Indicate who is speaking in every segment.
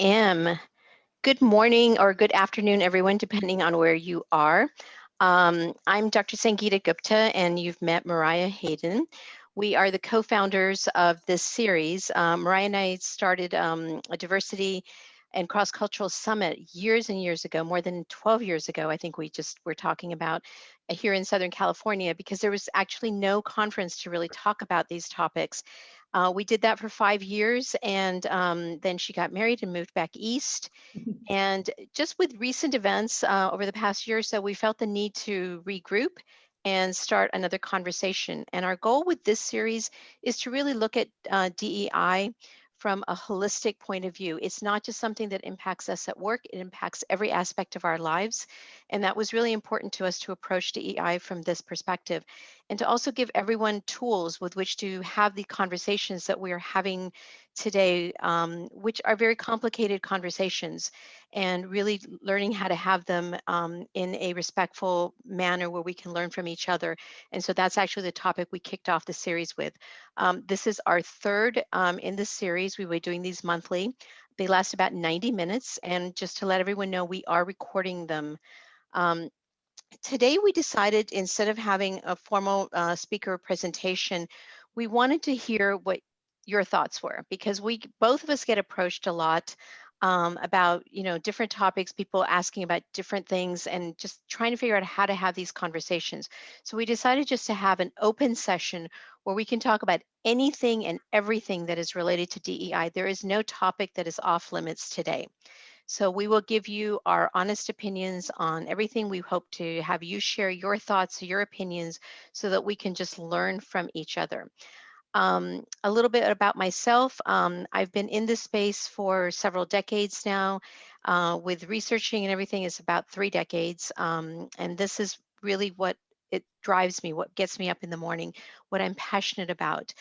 Speaker 1: am. Good morning or good afternoon, everyone, depending on where you are. I'm Dr. Sangeeta Gupta, and you've met Mariah Hayden. We are the co-founders of this series. Mariah and I started a diversity and cross-cultural summit years and years ago, more than 12 years ago. I think we just were talking about here in Southern California, because there was actually no conference to really talk about these topics. We did that for 5 years, and then she got married and moved back east. And just with recent events over the past year or so, we felt the need to regroup and start another conversation. And our goal with this series is to really look at DEI from a holistic point of view. It's not just something that impacts us at work, it impacts every aspect of our lives. And that was really important to us to approach DEI from this perspective, and to also give everyone tools with which to have the conversations that we are having today, which are very complicated conversations, and really learning how to have them in a respectful manner where we can learn from each other. And so that's actually the topic we kicked off the series with. This is our third in this series. We were doing these monthly. They last about 90 minutes. And just to let everyone know, we are recording them. Today we decided, instead of having a formal speaker presentation, we wanted to hear what your thoughts were, because both of us get approached a lot about different topics, people asking about different things, and just trying to figure out how to have these conversations. So we decided just to have an open session where we can talk about anything and everything that is related to DEI. There is no topic that is off limits today. So we will give you our honest opinions on everything. We hope to have you share your thoughts, your opinions, so that we can just learn from each other. A little bit about myself. I've been in this space for several decades now. With researching and everything, is about 3 decades. And this is really what it drives me, what gets me up in the morning, what I'm passionate about.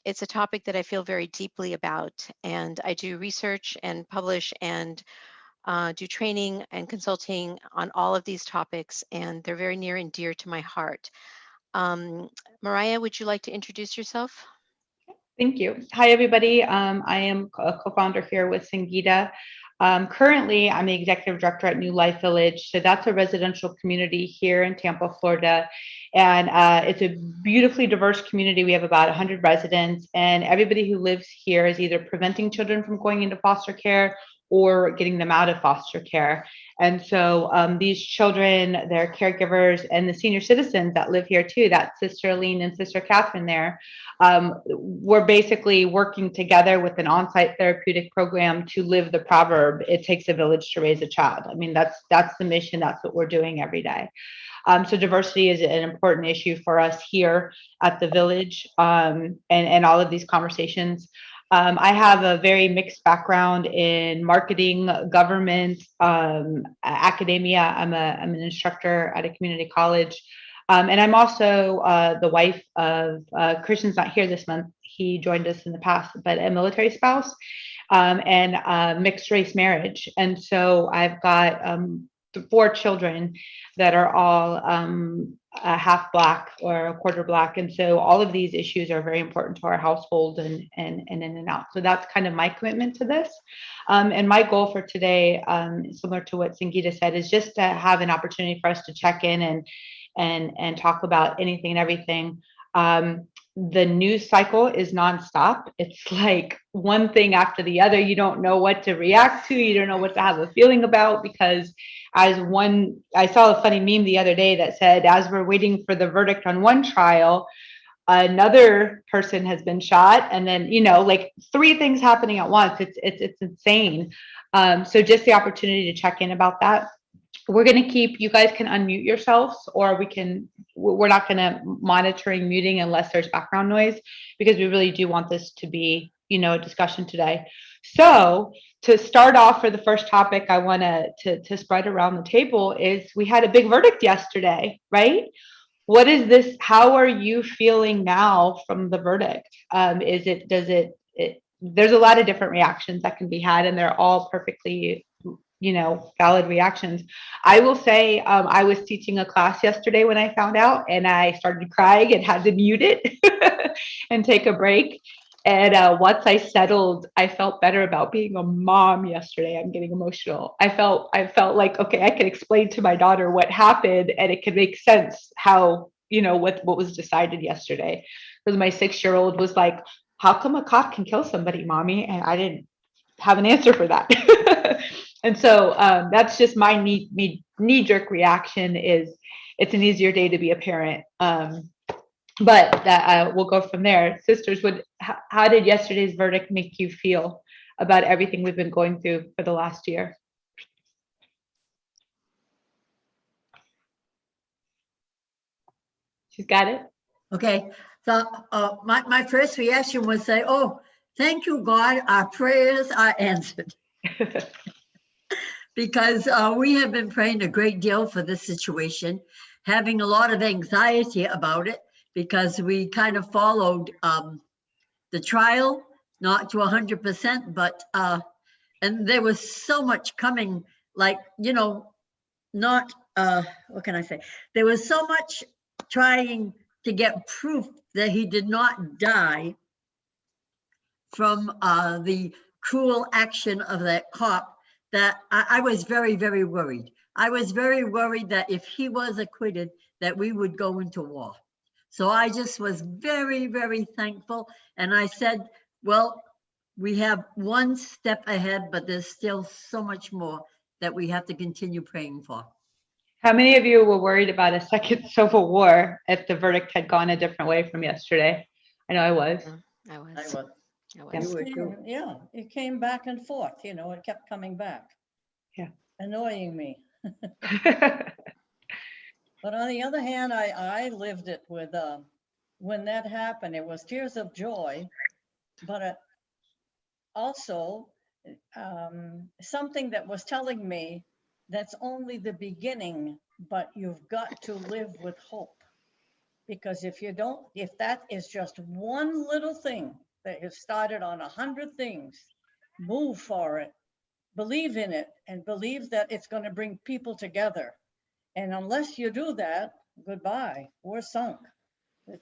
Speaker 1: It's a topic that I feel very deeply about, and I do research and publish and do training and consulting on all of these topics, and they're very near and dear to my heart. Mariah, would you like to introduce yourself?
Speaker 2: Thank you. Hi, everybody. I am a co-founder here with Sangeeta. Currently, I'm the executive director at New Life Village. So that's a residential community here in Tampa, Florida. And it's a beautifully diverse community. We have about 100 residents, and everybody who lives here is either preventing children from going into foster care or getting them out of foster care. And so these children, their caregivers, and the senior citizens that live here too, that's Sister Aline and Sister Catherine there, we're basically working together with an on-site therapeutic program to live the proverb, it takes a village to raise a child. I mean, that's the mission. That's what we're doing every day. So diversity is an important issue for us here at the village, and all of these conversations. I have a very mixed background in marketing, government, academia. I'm an instructor at a community college. And I'm also the wife of Christian's not here this month. He joined us in the past, but a military spouse, and mixed race marriage. And so I've got 4 children that are all half Black or a quarter Black. And so all of these issues are very important to our household and in and out. So that's kind of my commitment to this. And my goal for today, similar to what Sangeeta said, is just to have an opportunity for us to check in and talk about anything and everything. The news cycle is nonstop. It's like one thing after the other. You don't know what to react to. You don't know what to have a feeling about, because I saw a funny meme the other day that said, as we're waiting for the verdict on one trial, another person has been shot, and then like 3 things happening at once. It's insane. So just the opportunity to check in about that. We're going to keep, you guys can unmute yourselves, or we're not going to monitoring muting unless there's background noise, because we really do want this to be, a discussion today. So to start off, for the first topic I want to spread around the table is, we had a big verdict yesterday, right? What is this? How are you feeling now from the verdict? There's a lot of different reactions that can be had, and they're all perfectly valid reactions. I will say, I was teaching a class yesterday when I found out, and I started crying and had to mute it and take a break. And once I settled, I felt better about being a mom yesterday. I'm getting emotional. I felt like, okay, I could explain to my daughter what happened and it could make sense how, what was decided yesterday. Because my 6-year-old was like, how come a cop can kill somebody, mommy? And I didn't have an answer for that. And so that's just my knee-jerk reaction is it's an easier day to be a parent. But that we'll go from there. Sisters, how did yesterday's verdict make you feel about everything we've been going through for the last year? She's got it.
Speaker 3: Okay, so my first reaction was say, oh, thank you, God, our prayers are answered. Because we have been praying a great deal for this situation, having a lot of anxiety about it, because we kind of followed the trial, not to 100%, but, and there was so much coming, like, not, what can I say? There was so much trying to get proof that he did not die from the cruel action of that cop, that I was very, very worried. I was very worried that if he was acquitted, that we would go into war. So I just was very, very thankful. And I said, well, we have one step ahead, but there's still so much more that we have to continue praying for.
Speaker 2: How many of you were worried about a second civil war if the verdict had gone a different way from yesterday? I know I was.
Speaker 1: I was.
Speaker 4: Yeah, it came back and forth, it kept coming back.
Speaker 2: Yeah.
Speaker 4: Annoying me. But on the other hand, I lived it with, when that happened, it was tears of joy, but also something that was telling me that's only the beginning, but you've got to live with hope. Because if that is just one little thing that you've started on 100 things, move for it, believe in it, and believe that it's going to bring people together. And unless you do that, goodbye, we're sunk.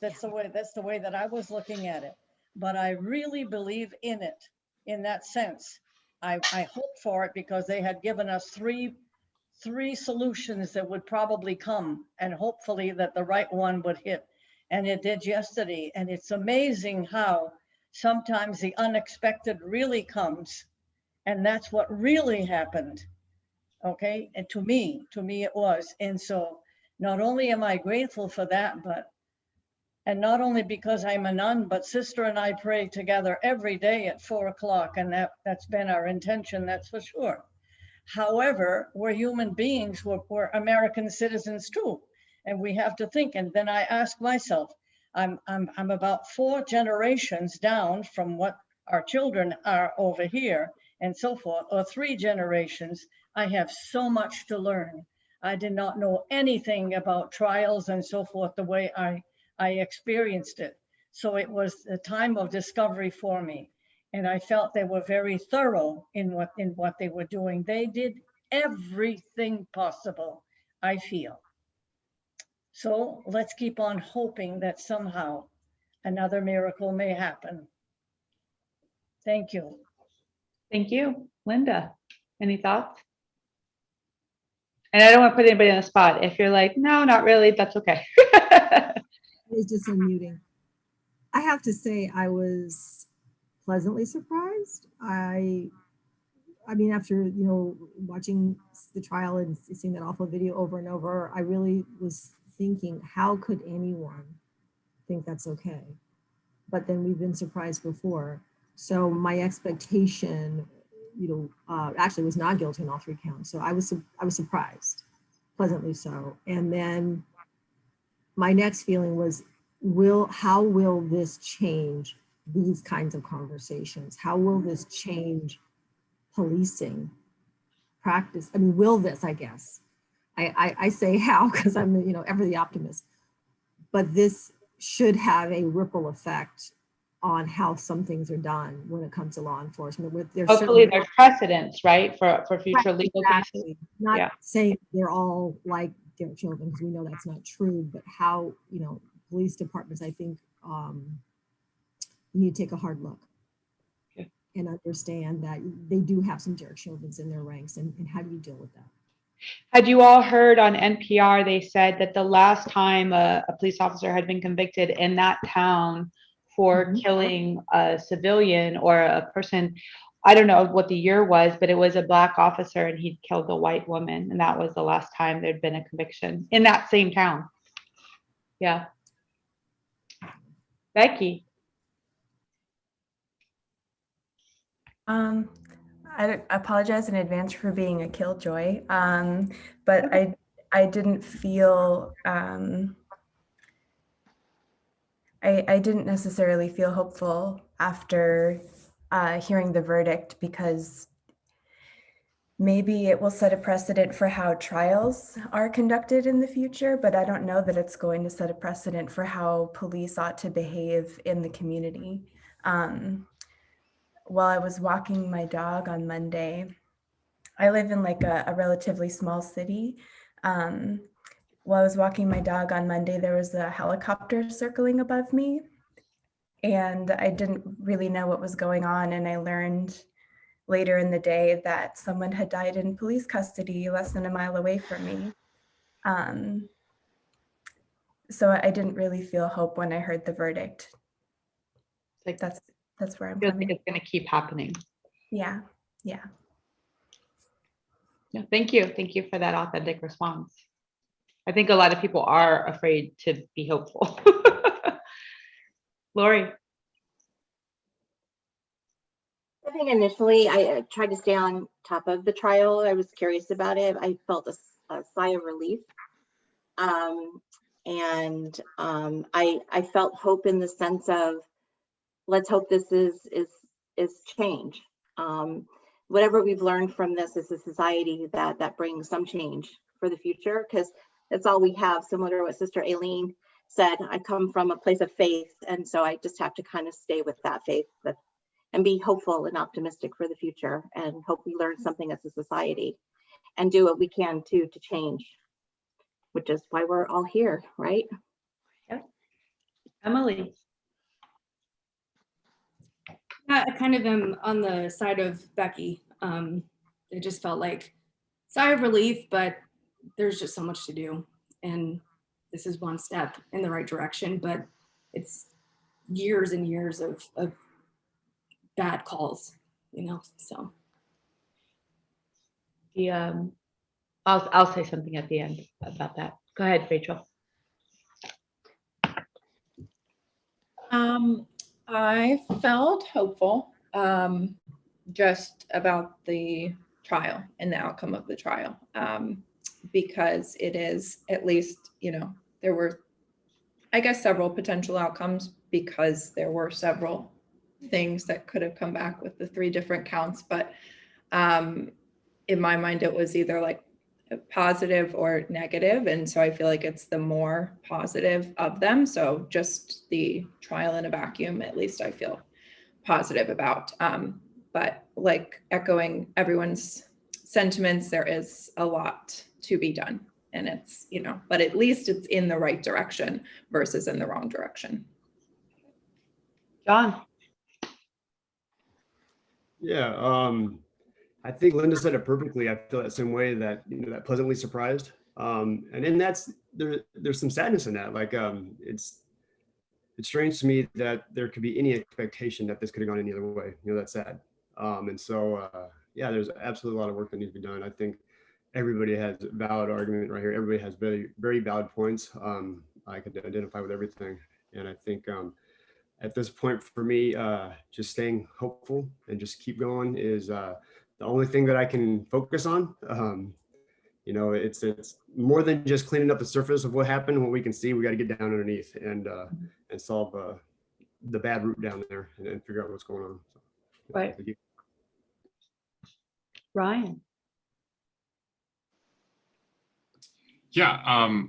Speaker 4: That's the way that I was looking at it. But I really believe in it, in that sense. I hope for it because they had given us three solutions that would probably come, and hopefully that the right one would hit. And it did yesterday. And it's amazing how sometimes the unexpected really comes. And that's what really happened. Okay. And to me it was. And so not only am I grateful for that, and not only because I'm a nun, but sister and I pray together every day at 4 o'clock. And that's been our intention, that's for sure. However, we're human beings, we're American citizens too. And we have to think. And then I ask myself, I'm about 4 generations down from what our children are over here and so forth, or 3 generations. I have so much to learn. I did not know anything about trials and so forth the way I experienced it. So it was a time of discovery for me. And I felt they were very thorough in what they were doing. They did everything possible, I feel. So let's keep on hoping that somehow another miracle may happen. Thank you.
Speaker 2: Thank you. Linda, any thoughts? And I don't want to put anybody on the spot. If you're like, no, not really, that's okay.
Speaker 5: It's just unmuting. I have to say I was pleasantly surprised. I mean, after, watching the trial and seeing that awful video over and over, I really was thinking, how could anyone think that's okay? But then we've been surprised before. So my expectation, actually was not guilty on all 3 counts. So I was surprised, pleasantly so. And then my next feeling was, how will this change these kinds of conversations? How will this change policing practice? I mean, will this, I guess. I say how, because I'm, ever the optimist. But this should have a ripple effect on how some things are done when it comes to law enforcement.
Speaker 2: Hopefully there's precedents, right, for future legal cases.
Speaker 5: Not saying they're all like Derek Chauvin, because we know that's not true, but how, police departments, I think, you need to take a hard look.
Speaker 2: Okay.
Speaker 5: And understand that they do have some Derek Chauvins in their ranks, and how do you deal with that?
Speaker 2: Had you all heard on NPR, they said that the last time a police officer had been convicted in that town for killing a civilian or a person, I don't know what the year was, but it was a Black officer and he'd killed a white woman. And that was the last time there'd been a conviction in that same town. Yeah. Becky.
Speaker 6: I apologize in advance for being a killjoy, but I didn't feel I didn't necessarily feel hopeful after hearing the verdict, because maybe it will set a precedent for how trials are conducted in the future, but I don't know that it's going to set a precedent for how police ought to behave in the community. While I was walking my dog on Monday, I live in like a relatively small city. While I was walking my dog on Monday, there was a helicopter circling above me, and I didn't really know what was going on. And I learned later in the day that someone had died in police custody less than a mile away from me. So I didn't really feel hope when I heard the verdict.
Speaker 2: Like,
Speaker 6: that's where I'm
Speaker 2: I feel
Speaker 6: coming.
Speaker 2: like it's going to keep happening.
Speaker 6: Yeah.
Speaker 2: No, thank you. Thank you for that authentic response. I think a lot of people are afraid to be hopeful. Lori.
Speaker 7: I think initially I tried to stay on top of the trial. I was curious about it. I felt a sigh of relief. I felt hope in the sense of, let's hope this is change. Whatever we've learned from this is a society that brings some change for the future, because that's all we have. Similar to what Sister Aileen said, I come from a place of faith, and so I just have to kind of stay with that faith and be hopeful and optimistic for the future, and hope we learn something as a society and do what we can to change, which is why we're all here, right?
Speaker 2: Yep. Emily.
Speaker 8: I kind of am on the side of Becky. It just felt like sigh of relief, but there's just so much to do. And this is one step in the right direction, but it's years and years of bad calls, so.
Speaker 2: I'll say something at the end about that. Go ahead, Rachel.
Speaker 9: I felt hopeful just about the trial and the outcome of the trial, because it is, at least, there were, I guess, several potential outcomes, because there were several things that could have come back with the 3 different counts. But in my mind, it was either like positive or negative. And so I feel like it's the more positive of them. So just the trial in a vacuum, at least I feel positive about. But like echoing everyone's sentiments, there is a lot to be done. And it's, but at least it's in the right direction versus in the wrong direction.
Speaker 2: John.
Speaker 10: Yeah, I think Linda said it perfectly. I feel that same way, that that pleasantly surprised, and then there's some sadness in that. Like, it's strange to me that there could be any expectation that this could have gone any other way. That's sad. And so yeah, there's absolutely a lot of work that needs to be done. I think everybody has a valid argument right here. Everybody has very, very valid points. I could identify with everything, and I think at this point for me, just staying hopeful and just keep going is the only thing that I can focus on. It's more than just cleaning up the surface of what happened. What we can see, we got to get down underneath and solve the bad root down there and figure out what's going on. So,
Speaker 2: right. Ryan.
Speaker 11: Yeah,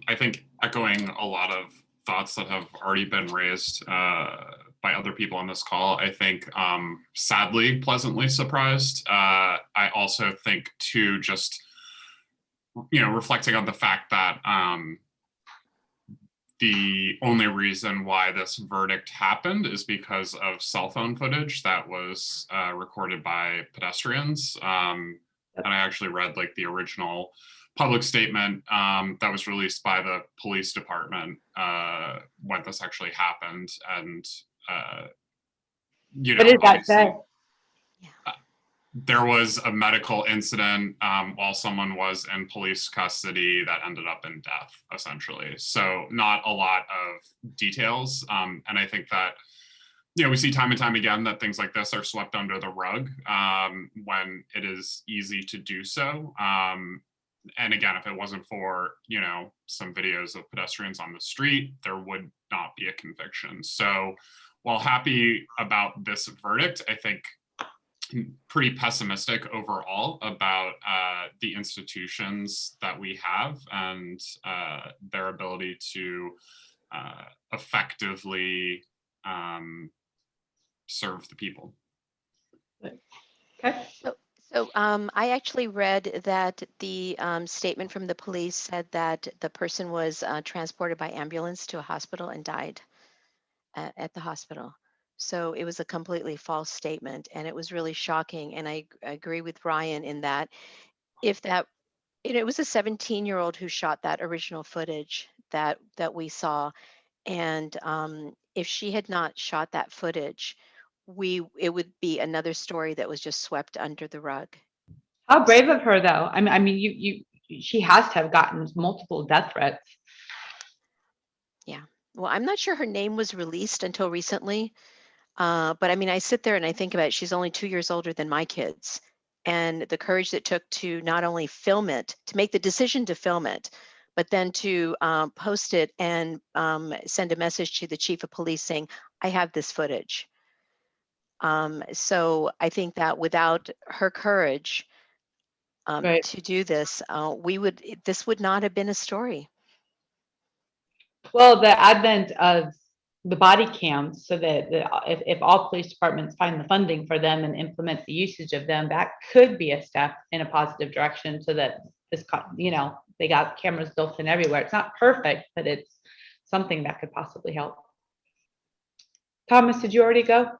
Speaker 11: I think echoing a lot of thoughts that have already been raised by other people on this call, I think sadly, pleasantly surprised. I also think too, just, reflecting on the fact that the only reason why this verdict happened is because of cell phone footage that was recorded by pedestrians. And I actually read like the original public statement that was released by the police department when this actually happened. And, you know,
Speaker 2: What did that say?
Speaker 11: There was a medical incident while someone was in police custody that ended up in death, essentially. So not a lot of details. And I think that, you know, we see time and time again that things like this are swept under the rug when it is easy to do so. And again, if it wasn't for, you know, some videos of pedestrians on the street, there would not be a conviction. So while happy about this verdict, I think pretty pessimistic overall about the institutions that we have and their ability to effectively serve the people.
Speaker 2: Okay.
Speaker 1: So I actually read that the statement from the police said that the person was transported by ambulance to a hospital and died at the hospital. So it was a completely false statement, and it was really shocking. And I agree with Ryan in that if that, it was a 17-year-old who shot that original footage that we saw, and if she had not shot that footage, it would be another story that was just swept under the rug.
Speaker 2: How brave of her, though. I mean, she has to have gotten multiple death threats.
Speaker 1: Yeah. Well, I'm not sure her name was released until recently. But I mean, I sit there and I think about it. She's only 2 years older than my kids. And the courage that took to not only film it, to make the decision to film it, but then to post it and send a message to the chief of police saying, I have this footage. So I think that without her courage
Speaker 2: Right.
Speaker 1: to do this, this would not have been a story.
Speaker 2: Well, the advent of the body cams, so that if all police departments find the funding for them and implement the usage of them, that could be a step in a positive direction, so that this, you know, they got cameras built in everywhere. It's not perfect, but it's something that could possibly help. Thomas, did you already go?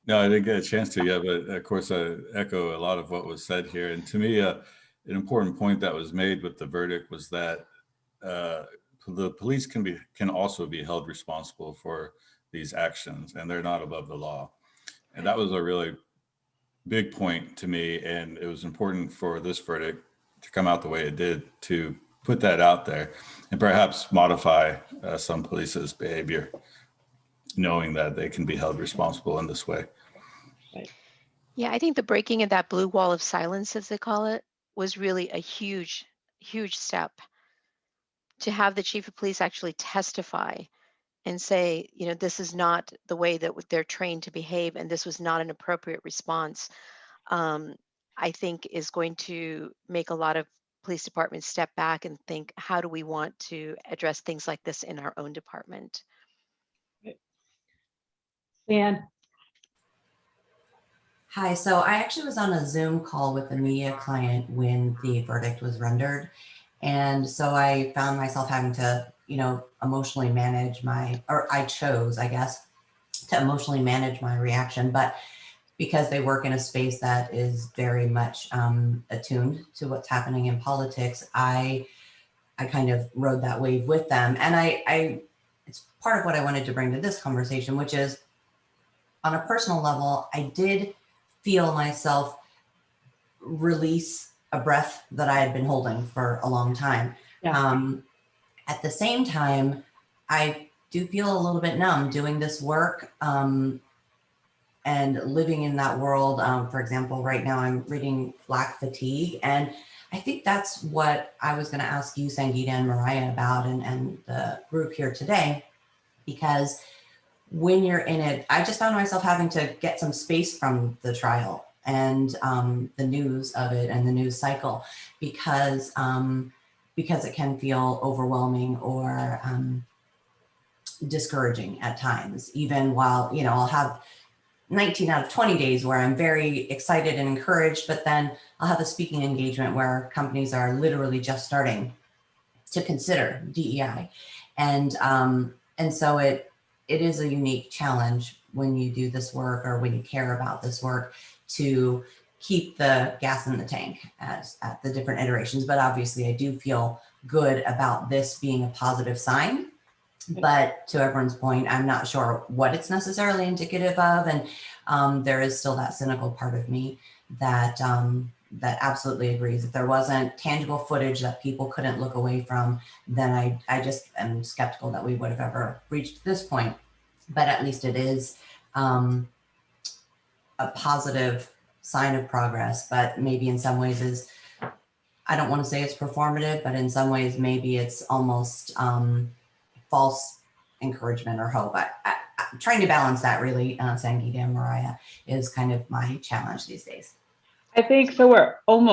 Speaker 12: No, I didn't get a chance to yet, but of course I echo a lot of what was said here. And to me, an important point that was made with the verdict was that the police can also be held responsible for these actions, and they're not above the law. And that was a really big point to me. And it was important for this verdict to come out the way it did, to put that out there and perhaps modify some police's behavior, knowing that they can be held responsible in this way.
Speaker 1: Yeah, I think the breaking of that blue wall of silence, as they call it, was really a huge, huge step. To have the chief of police actually testify and say, you know, this is not the way that they're trained to behave, and this was not an appropriate response, I think is going to make a lot of police departments step back and think, how do we want to address things like this in our own department?
Speaker 2: Dan.
Speaker 13: Hi, so I actually was on a Zoom call with a media client when the verdict was rendered. And so I found myself having to, you know, emotionally manage I chose, I guess, to emotionally manage my reaction. But because they work in a space that is very much attuned to what's happening in politics, I kind of rode that wave with them. And it's part of what I wanted to bring to this conversation, which is on a personal level, I did feel myself release a breath that I had been holding for a long time. Yeah. At the same time, I do feel a little bit numb doing this work and living in that world. For example, right now I'm reading Black Fatigue, and I think that's what I was going to ask you, Sangeeta and Mariah, about, and the group here today, because when you're in it, I just found myself having to get some space from the trial and the news of it and the news cycle, because it can feel overwhelming or discouraging at times, even while, you know, I'll have 19 out of 20 days where I'm very excited and encouraged, but then I'll have a speaking engagement where companies are literally just starting to consider DEI. And so it is a unique challenge when you do this work or when you care about this work to keep the gas in the tank at the different iterations. But obviously I do feel good about this being a positive sign. But to everyone's point, I'm not sure what it's necessarily indicative of. And there is still that cynical part of me that that absolutely agrees. If there wasn't tangible footage that people couldn't look away from, then I just am skeptical that we would have ever reached this point. But at least it is a positive sign of progress, but maybe in some ways is, I don't want to say it's performative, but in some ways maybe it's almost false encouragement or hope. I'm trying to balance that really, Sangeeta and Mariah, is kind of my challenge these days.
Speaker 2: I think so.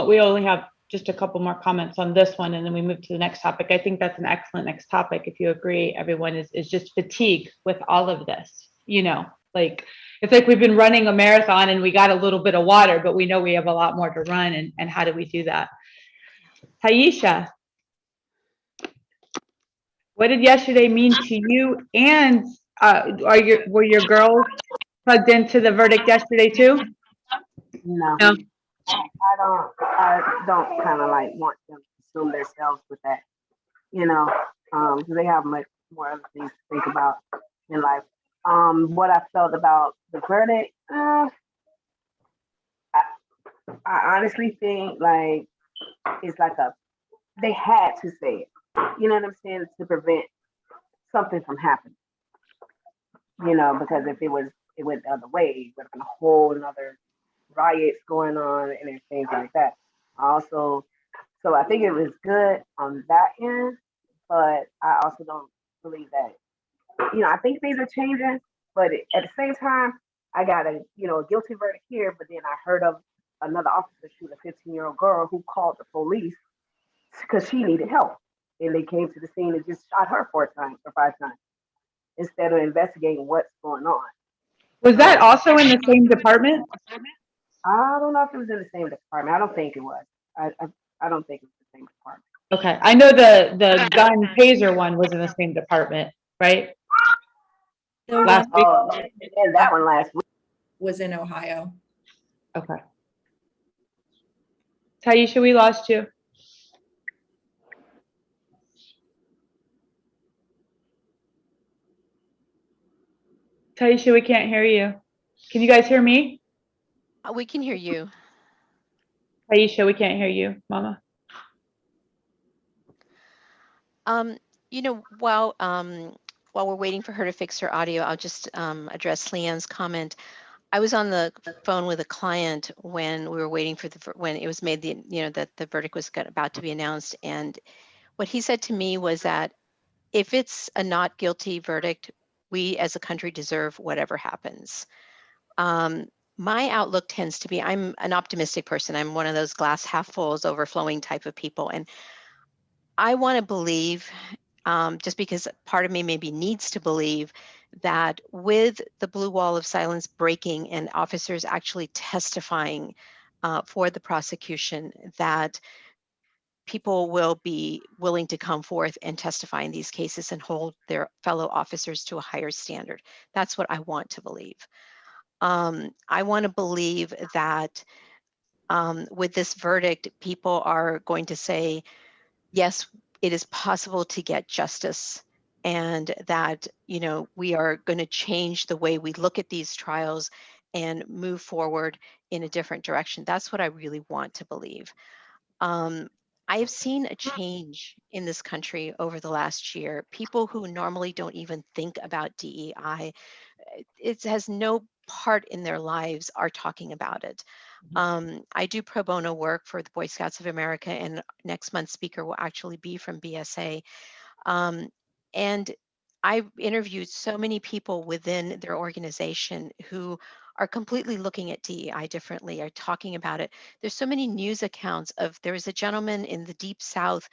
Speaker 2: We only have just a couple more comments on this one, and then we move to the next topic. I think that's an excellent next topic. If you agree, everyone is just fatigued with all of this. You know, like it's like we've been running a marathon and we got a little bit of water, but we know we have a lot more to run. And how do we do that? Taisha, what did yesterday mean to you? And were your girls plugged into the verdict yesterday too?
Speaker 14: No. I don't kind of like want them to consume themselves with that, because they have much more other things to think about in life. What I felt about the verdict, I honestly think like it's like they had to say it, you know what I'm saying, to prevent something from happening, because if it went the other way, it would have been a whole another riots going on and things like that. So I think it was good on that end, but I also don't believe that, I think things are changing, but at the same time, I got a guilty verdict here, but then I heard of another officer shoot a 15-year-old girl who called the police because she needed help. And they came to the scene and just shot her 4 times or 5 times instead of investigating what's going on.
Speaker 2: Was that also in the same department?
Speaker 14: I don't know if it was in the same department. I don't think it was. I don't think it was the same department.
Speaker 2: Okay. I know the gun taser one was in the same department, right? Last week?
Speaker 14: Oh, and that one last week
Speaker 9: was in Ohio.
Speaker 2: Okay. Taisha, we lost you. Taisha, we can't hear you. Can you guys hear me?
Speaker 1: We can hear you.
Speaker 2: Taisha, we can't hear you, Mama.
Speaker 1: While we're waiting for her to fix her audio, I'll just address Leanne's comment. I was on the phone with a client when we were waiting for when it was made that the verdict was about to be announced, and what he said to me was that if it's a not guilty verdict, we as a country deserve whatever happens. My outlook tends to be, I'm an optimistic person. I'm one of those glass half fulls overflowing type of people, and I want to believe, just because part of me maybe needs to believe, that with the blue wall of silence breaking and officers actually testifying for the prosecution, that people will be willing to come forth and testify in these cases and hold their fellow officers to a higher standard. That's what I want to believe. I want to believe that with this verdict, people are going to say, yes, it is possible to get justice, and that we are going to change the way we look at these trials and move forward in a different direction. That's what I really want to believe. I have seen a change in this country over the last year. People who normally don't even think about DEI, it has no part in their lives, are talking about it. I do pro bono work for the Boy Scouts of America, and next month's speaker will actually be from BSA. And I've interviewed so many people within their organization who are completely looking at DEI differently, are talking about it. There's so many news accounts of, there was a gentleman in the Deep South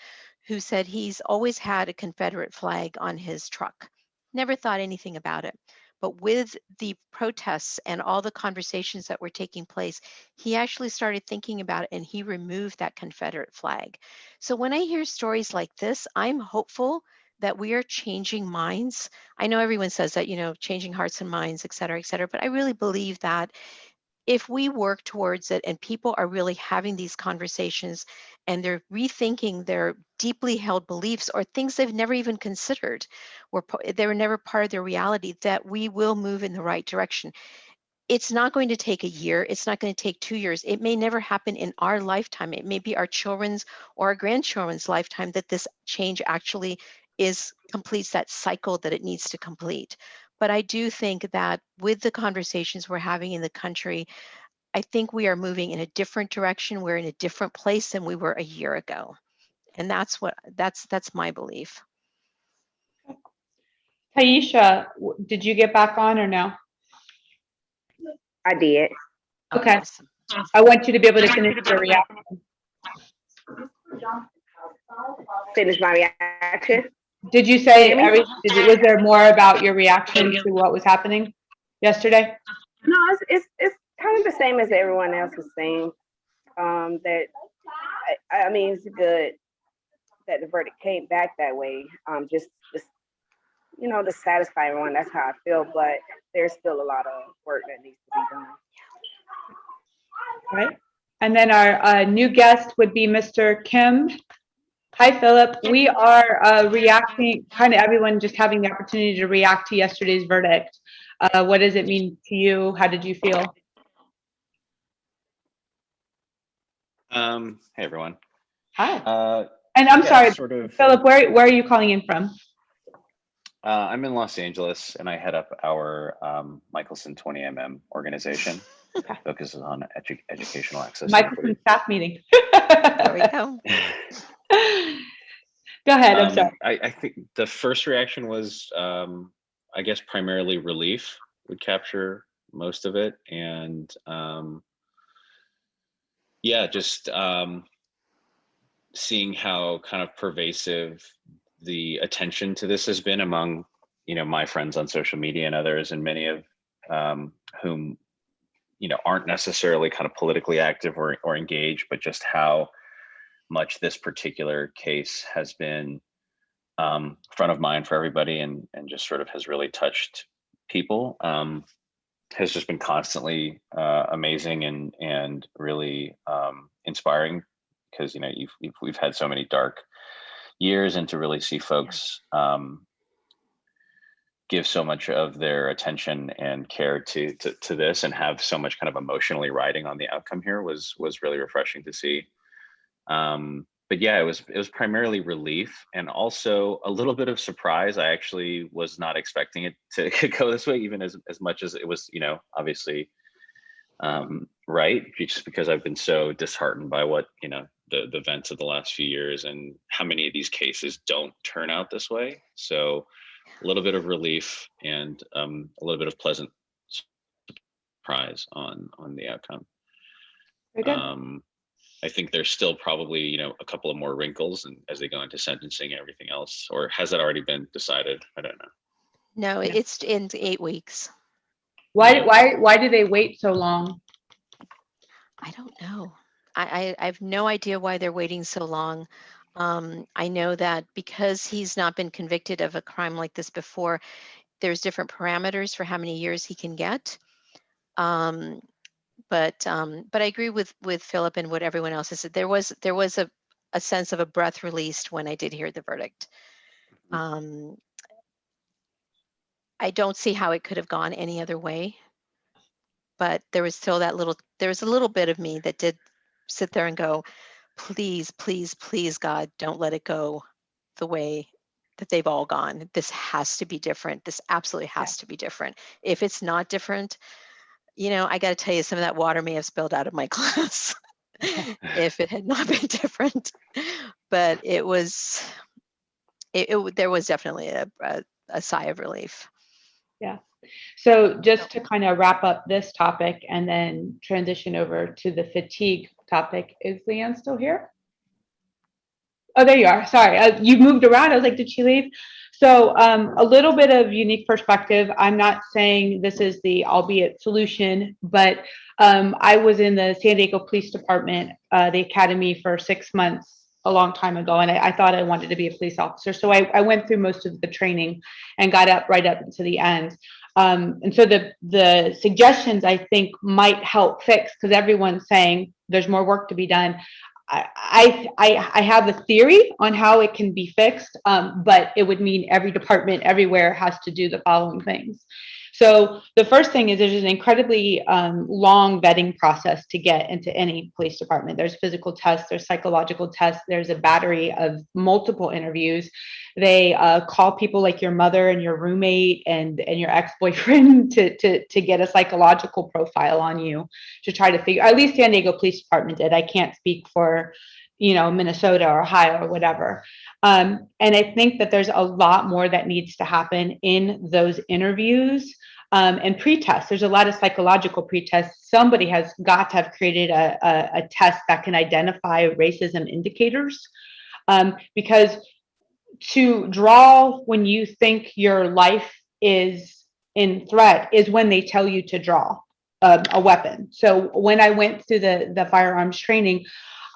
Speaker 1: who said he's always had a Confederate flag on his truck, never thought anything about it. But with the protests and all the conversations that were taking place, he actually started thinking about it and he removed that Confederate flag. So when I hear stories like this, I'm hopeful that we are changing minds. I know everyone says that, changing hearts and minds, et cetera, but I really believe that if we work towards it and people are really having these conversations and they're rethinking their deeply held beliefs or things they've never even considered, they were never part of their reality, that we will move in the right direction. It's not going to take a year. It's not going to take 2 years. It may never happen in our lifetime. It may be our children's or our grandchildren's lifetime that this change actually completes that cycle that it needs to complete. But I do think that with the conversations we're having in the country, I think we are moving in a different direction. We're in a different place than we were a year ago. And that's my belief.
Speaker 2: Taisha, did you get back on or no?
Speaker 14: I did.
Speaker 2: Okay.
Speaker 1: Awesome.
Speaker 2: I want you to be able to finish your reaction.
Speaker 14: Finish my reaction.
Speaker 2: Did you say,
Speaker 14: Hear me?
Speaker 2: was there more about your reaction to what was happening yesterday?
Speaker 14: No, it's kind of the same as everyone else is saying. That I mean, it's good that the verdict came back that way. Just to satisfy everyone. That's how I feel. But there's still a lot of work that needs to be done.
Speaker 2: Right. And then our new guest would be Mr. Kim. Hi, Philip. We are reacting, kind of everyone just having the opportunity to react to yesterday's verdict. What does it mean to you? How did you feel?
Speaker 15: Hey, everyone.
Speaker 2: Hi. And I'm sorry, Philip, where are you calling in from?
Speaker 15: I'm in Los Angeles, and I head up our Michelson 20mm organization. Focuses on educational access.
Speaker 2: Michelson staff meeting.
Speaker 1: There we go.
Speaker 2: Go ahead, I'm sorry.
Speaker 15: I think the first reaction was, I guess, primarily relief would capture most of it. And yeah, just seeing how kind of pervasive the attention to this has been among, my friends on social media and others, and many of whom, aren't necessarily kind of politically active or engaged, but just how much this particular case has been front of mind for everybody and just sort of has really touched people, has just been constantly amazing and really inspiring, because we've had so many dark years, and to really see folks give so much of their attention and care to this, and have so much kind of emotionally riding on the outcome here was really refreshing to see. But yeah, it was primarily relief, and also a little bit of surprise. I actually was not expecting it to go this way, even as much as it was, obviously right, just because I've been so disheartened by what, the events of the last few years and how many of these cases don't turn out this way. So a little bit of relief and a little bit of pleasant surprise on the outcome.
Speaker 2: Very good.
Speaker 15: I think there's still probably, a couple of more wrinkles and as they go into sentencing and everything else, or has that already been decided? I don't know.
Speaker 1: No, it's in 8 weeks.
Speaker 2: Why do they wait so long?
Speaker 1: I don't know. I have no idea why they're waiting so long. I know that because he's not been convicted of a crime like this before, there's different parameters for how many years he can get. But I agree with Philip and what everyone else has said. There was a sense of a breath released when I did hear the verdict. I don't see how it could have gone any other way, but there was still there was a little bit of me that did sit there and go, please, please, please, God, don't let it go the way that they've all gone. This has to be different. This absolutely has to be different. If it's not different, I got to tell you, some of that water may have spilled out of my glass if it had not been different. But there was definitely a sigh of relief.
Speaker 2: Yeah. So just to kind of wrap up this topic and then transition over to the fatigue topic, is Leanne still here? Oh, there you are. Sorry, you moved around. I was like, did she leave? So a little bit of unique perspective. I'm not saying this is the albeit solution, but I was in the San Diego Police Department, the academy, for 6 months a long time ago, and I thought I wanted to be a police officer. So I went through most of the training and got right up to the end. And so the suggestions I think might help fix, because everyone's saying there's more work to be done. I have a theory on how it can be fixed, but it would mean every department everywhere has to do the following things. So the first thing is there's an incredibly long vetting process to get into any police department. There's physical tests, there's psychological tests, there's a battery of multiple interviews. They call people like your mother and your roommate and your ex-boyfriend to get a psychological profile on you, to try to figure, at least San Diego Police Department did. I can't speak for, Minnesota or Ohio or whatever. And I think that there's a lot more that needs to happen in those interviews. And pretests, there's a lot of psychological pretests. Somebody has got to have created a test that can identify racism indicators, because to draw when you think your life is in threat is when they tell you to draw a weapon. So when I went through the firearms training,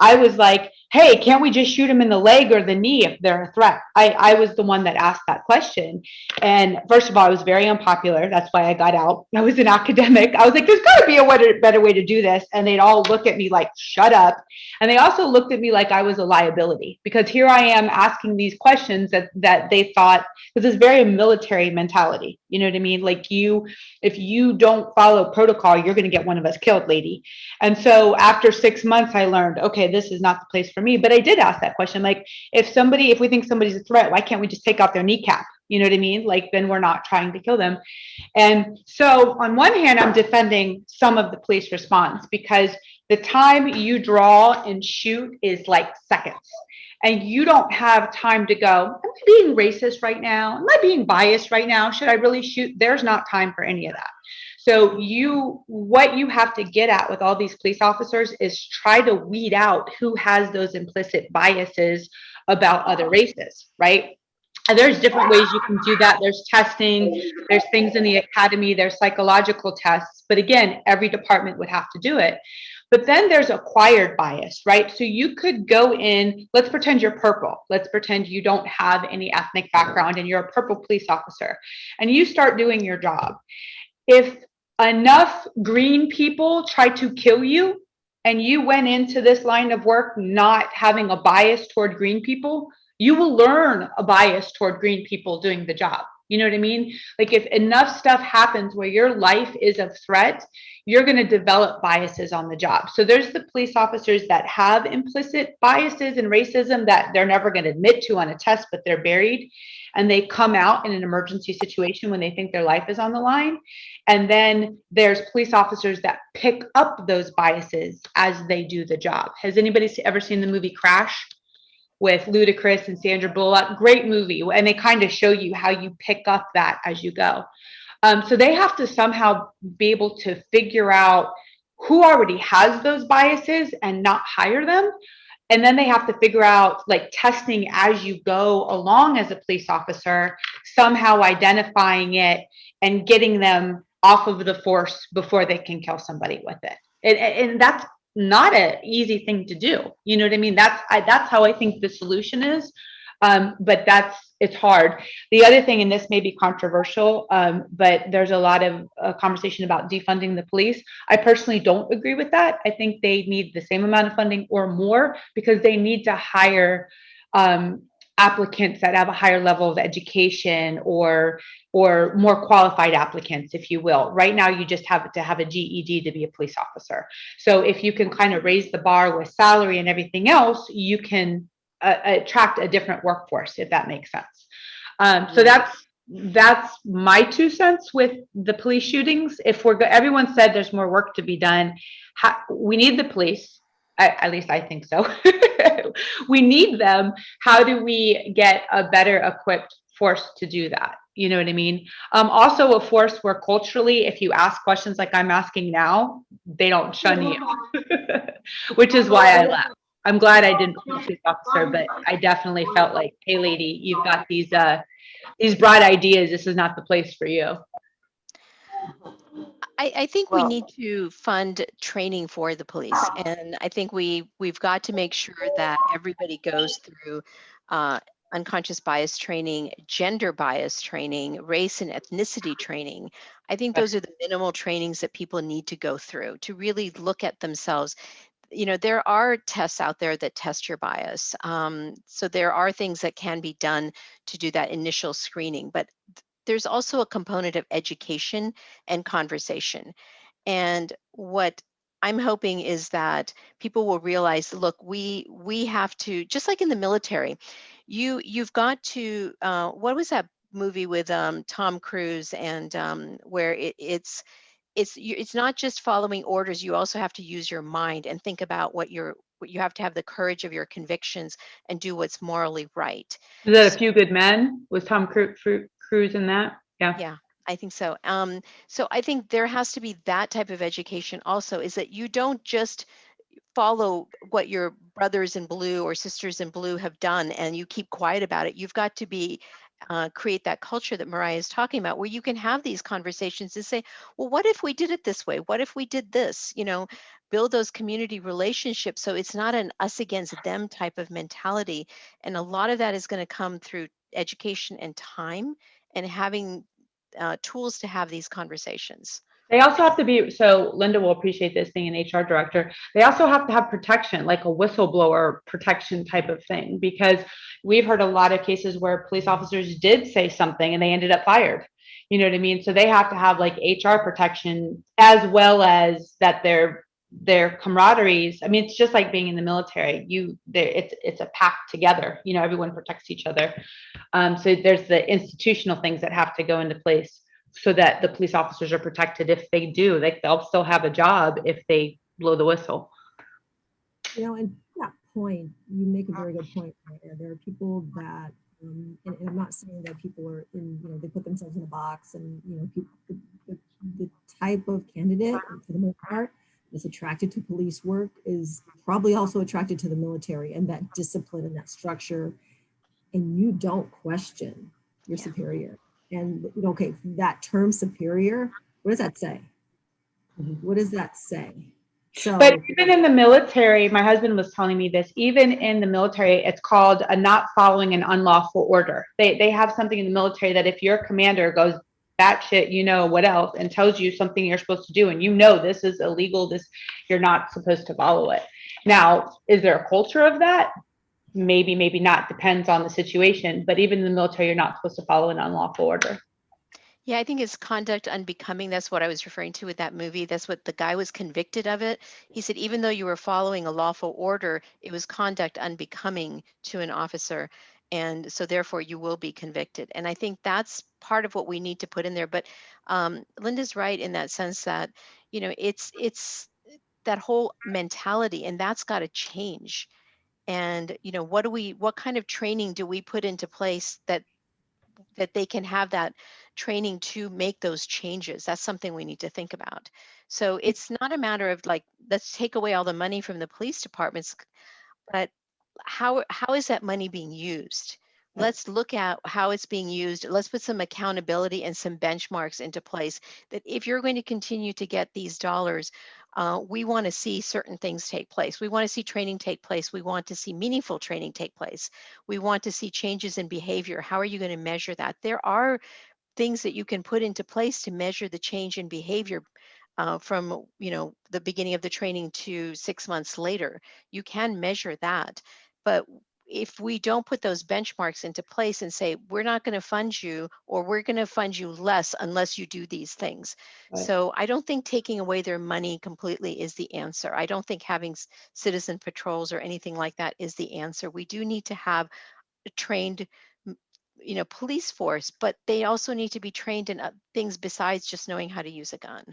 Speaker 2: I was like, hey, can't we just shoot them in the leg or the knee if they're a threat? I was the one that asked that question. And first of all, I was very unpopular. That's why I got out. I was an academic. I was like, there's got to be a better way to do this. And they'd all look at me like, shut up. And they also looked at me like I was a liability, because here I am asking these questions that they thought, because it's very military mentality. You know what I mean? Like if you don't follow protocol, you're going to get one of us killed, lady. And so after 6 months, I learned, okay, this is not the place for me. But I did ask that question, like, if we think somebody's a threat, why can't we just take out their kneecap? You know what I mean? Like, then we're not trying to kill them. And so on one hand, I'm defending some of the police response, because the time you draw and shoot is like seconds. And you don't have time to go, am I being racist right now? Am I being biased right now? Should I really shoot? There's not time for any of that. So what you have to get at with all these police officers is try to weed out who has those implicit biases about other races, right? And there's different ways you can do that. There's testing, there's things in the academy, there's psychological tests. But again, every department would have to do it. But then there's acquired bias, right? So you could go in, let's pretend you're purple. Let's pretend you don't have any ethnic background and you're a purple police officer, and you start doing your job. If enough green people try to kill you and you went into this line of work not having a bias toward green people, you will learn a bias toward green people doing the job. You know what I mean? Like, if enough stuff happens where your life is a threat, you're going to develop biases on the job. So there's the police officers that have implicit biases and racism that they're never going to admit to on a test, but they're buried, and they come out in an emergency situation when they think their life is on the line. And then there's police officers that pick up those biases as they do the job. Has anybody ever seen the movie Crash with Ludacris and Sandra Bullock? Great movie. And they kind of show you how you pick up that as you go. So they have to somehow be able to figure out who already has those biases and not hire them. And then they have to figure out, like, testing as you go along as a police officer, somehow identifying it and getting them off of the force before they can kill somebody with it. And that's not an easy thing to do. You know what I mean? That's how I think the solution is. But it's hard. The other thing, and this may be controversial, but there's a lot of conversation about defunding the police. I personally don't agree with that. I think they need the same amount of funding or more, because they need to hire applicants that have a higher level of education or more qualified applicants, if you will. Right now, you just have to have a GED to be a police officer. So if you can kind of raise the bar with salary and everything else, you can attract a different workforce, if that makes sense. So that's my 2 cents with the police shootings. If everyone said there's more work to be done, we need the police. At least I think so. We need them. How do we get a better equipped force to do that? You know what I mean? Also a force where culturally, if you ask questions like I'm asking now, they don't shun you, which is why I left. I'm glad I didn't become a police officer, but I definitely felt like, hey, lady, you've got these these broad ideas, this is not the place for you.
Speaker 1: I think we need to fund training for the police, and I think we've got to make sure that everybody goes through unconscious bias training, gender bias training, race and ethnicity training. I think those are the minimal trainings that people need to go through to really look at themselves. You know, there are tests out there that test your bias. So there are things that can be done to do that initial screening, but there's also a component of education and conversation. And what I'm hoping is that people will realize, look, we have to, just like in the military, you've got to, what was that movie with Tom Cruise and where it's not just following orders, you also have to use your mind and think about what you have to have the courage of your convictions and do what's morally right.
Speaker 2: Is that A Few Good Men? Was Tom Cruise in that?
Speaker 1: Yeah, I think so. So I think there has to be that type of education also, is that you don't just follow what your brothers in blue or sisters in blue have done and you keep quiet about it. You've got to be create that culture that Mariah is talking about, where you can have these conversations and say, well, what if we did it this way? What if we did this? You know, build those community relationships so it's not an us against them type of mentality. And a lot of that is going to come through education and time and having tools to have these conversations.
Speaker 2: They also have to be, so Linda will appreciate this being an HR director, they also have to have protection, like a whistleblower protection type of thing, because we've heard a lot of cases where police officers did say something and they ended up fired. You know what I mean? So they have to have like HR protection, as well as that their camaraderies. I mean, it's just like being in the military. It's a pack together. You know, everyone protects each other. So there's the institutional things that have to go into place so that the police officers are protected. If they do, they'll still have a job if they blow the whistle.
Speaker 5: You know, and that point, you make a very good point. Mariah. There are people that, and I'm not saying that people are in, you know, they put themselves in a box, and, you know, people, the type of candidate, for the most part, that's attracted to police work is probably also attracted to the military and that discipline and that structure. And you don't question your superior. And okay, that term superior, what does that say? What does that say? So,
Speaker 2: but even in the military, my husband was telling me this, even in the military, it's called a not following an unlawful order. They have something in the military that if your commander goes batshit, you know what else, and tells you something you're supposed to do, and you know this is illegal, this you're not supposed to follow it. Now, is there a culture of that? Maybe, maybe not, depends on the situation. But even in the military, you're not supposed to follow an unlawful order.
Speaker 1: Yeah, I think it's conduct unbecoming. That's what I was referring to with that movie. That's what the guy was convicted of it. He said, even though you were following a lawful order, it was conduct unbecoming to an officer. And so therefore you will be convicted. And I think that's part of what we need to put in there. But Linda's right in that sense that, you know, it's that whole mentality, and that's got to change. And, you know, what kind of training do we put into place that they can have that training to make those changes? That's something we need to think about. So it's not a matter of like, let's take away all the money from the police departments, but how is that money being used? Let's look at how it's being used. Let's put some accountability and some benchmarks into place that if you're going to continue to get these dollars, we want to see certain things take place. We want to see training take place. We want to see meaningful training take place. We want to see changes in behavior. How are you going to measure that? There are things that you can put into place to measure the change in behavior from, you know, the beginning of the training to 6 months later. You can measure that. But if we don't put those benchmarks into place and say, we're not going to fund you, or we're going to fund you less unless you do these things. Right. So I don't think taking away their money completely is the answer. I don't think having citizen patrols or anything like that is the answer. We do need to have a trained, you know, police force, but they also need to be trained in things besides just knowing how to use a gun.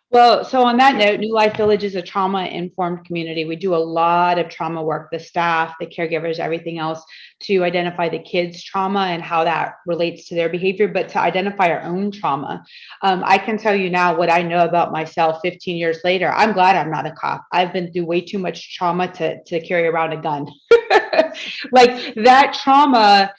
Speaker 2: Well, so on that note, New Life Village is a trauma-informed community. We do a lot of trauma work, the staff, the caregivers, everything else, to identify the kids' trauma and how that relates to their behavior, but to identify our own trauma. I can tell you now what I know about myself 15 years later. I'm glad I'm not a cop. I've been through way too much trauma to carry around a gun. Like that trauma,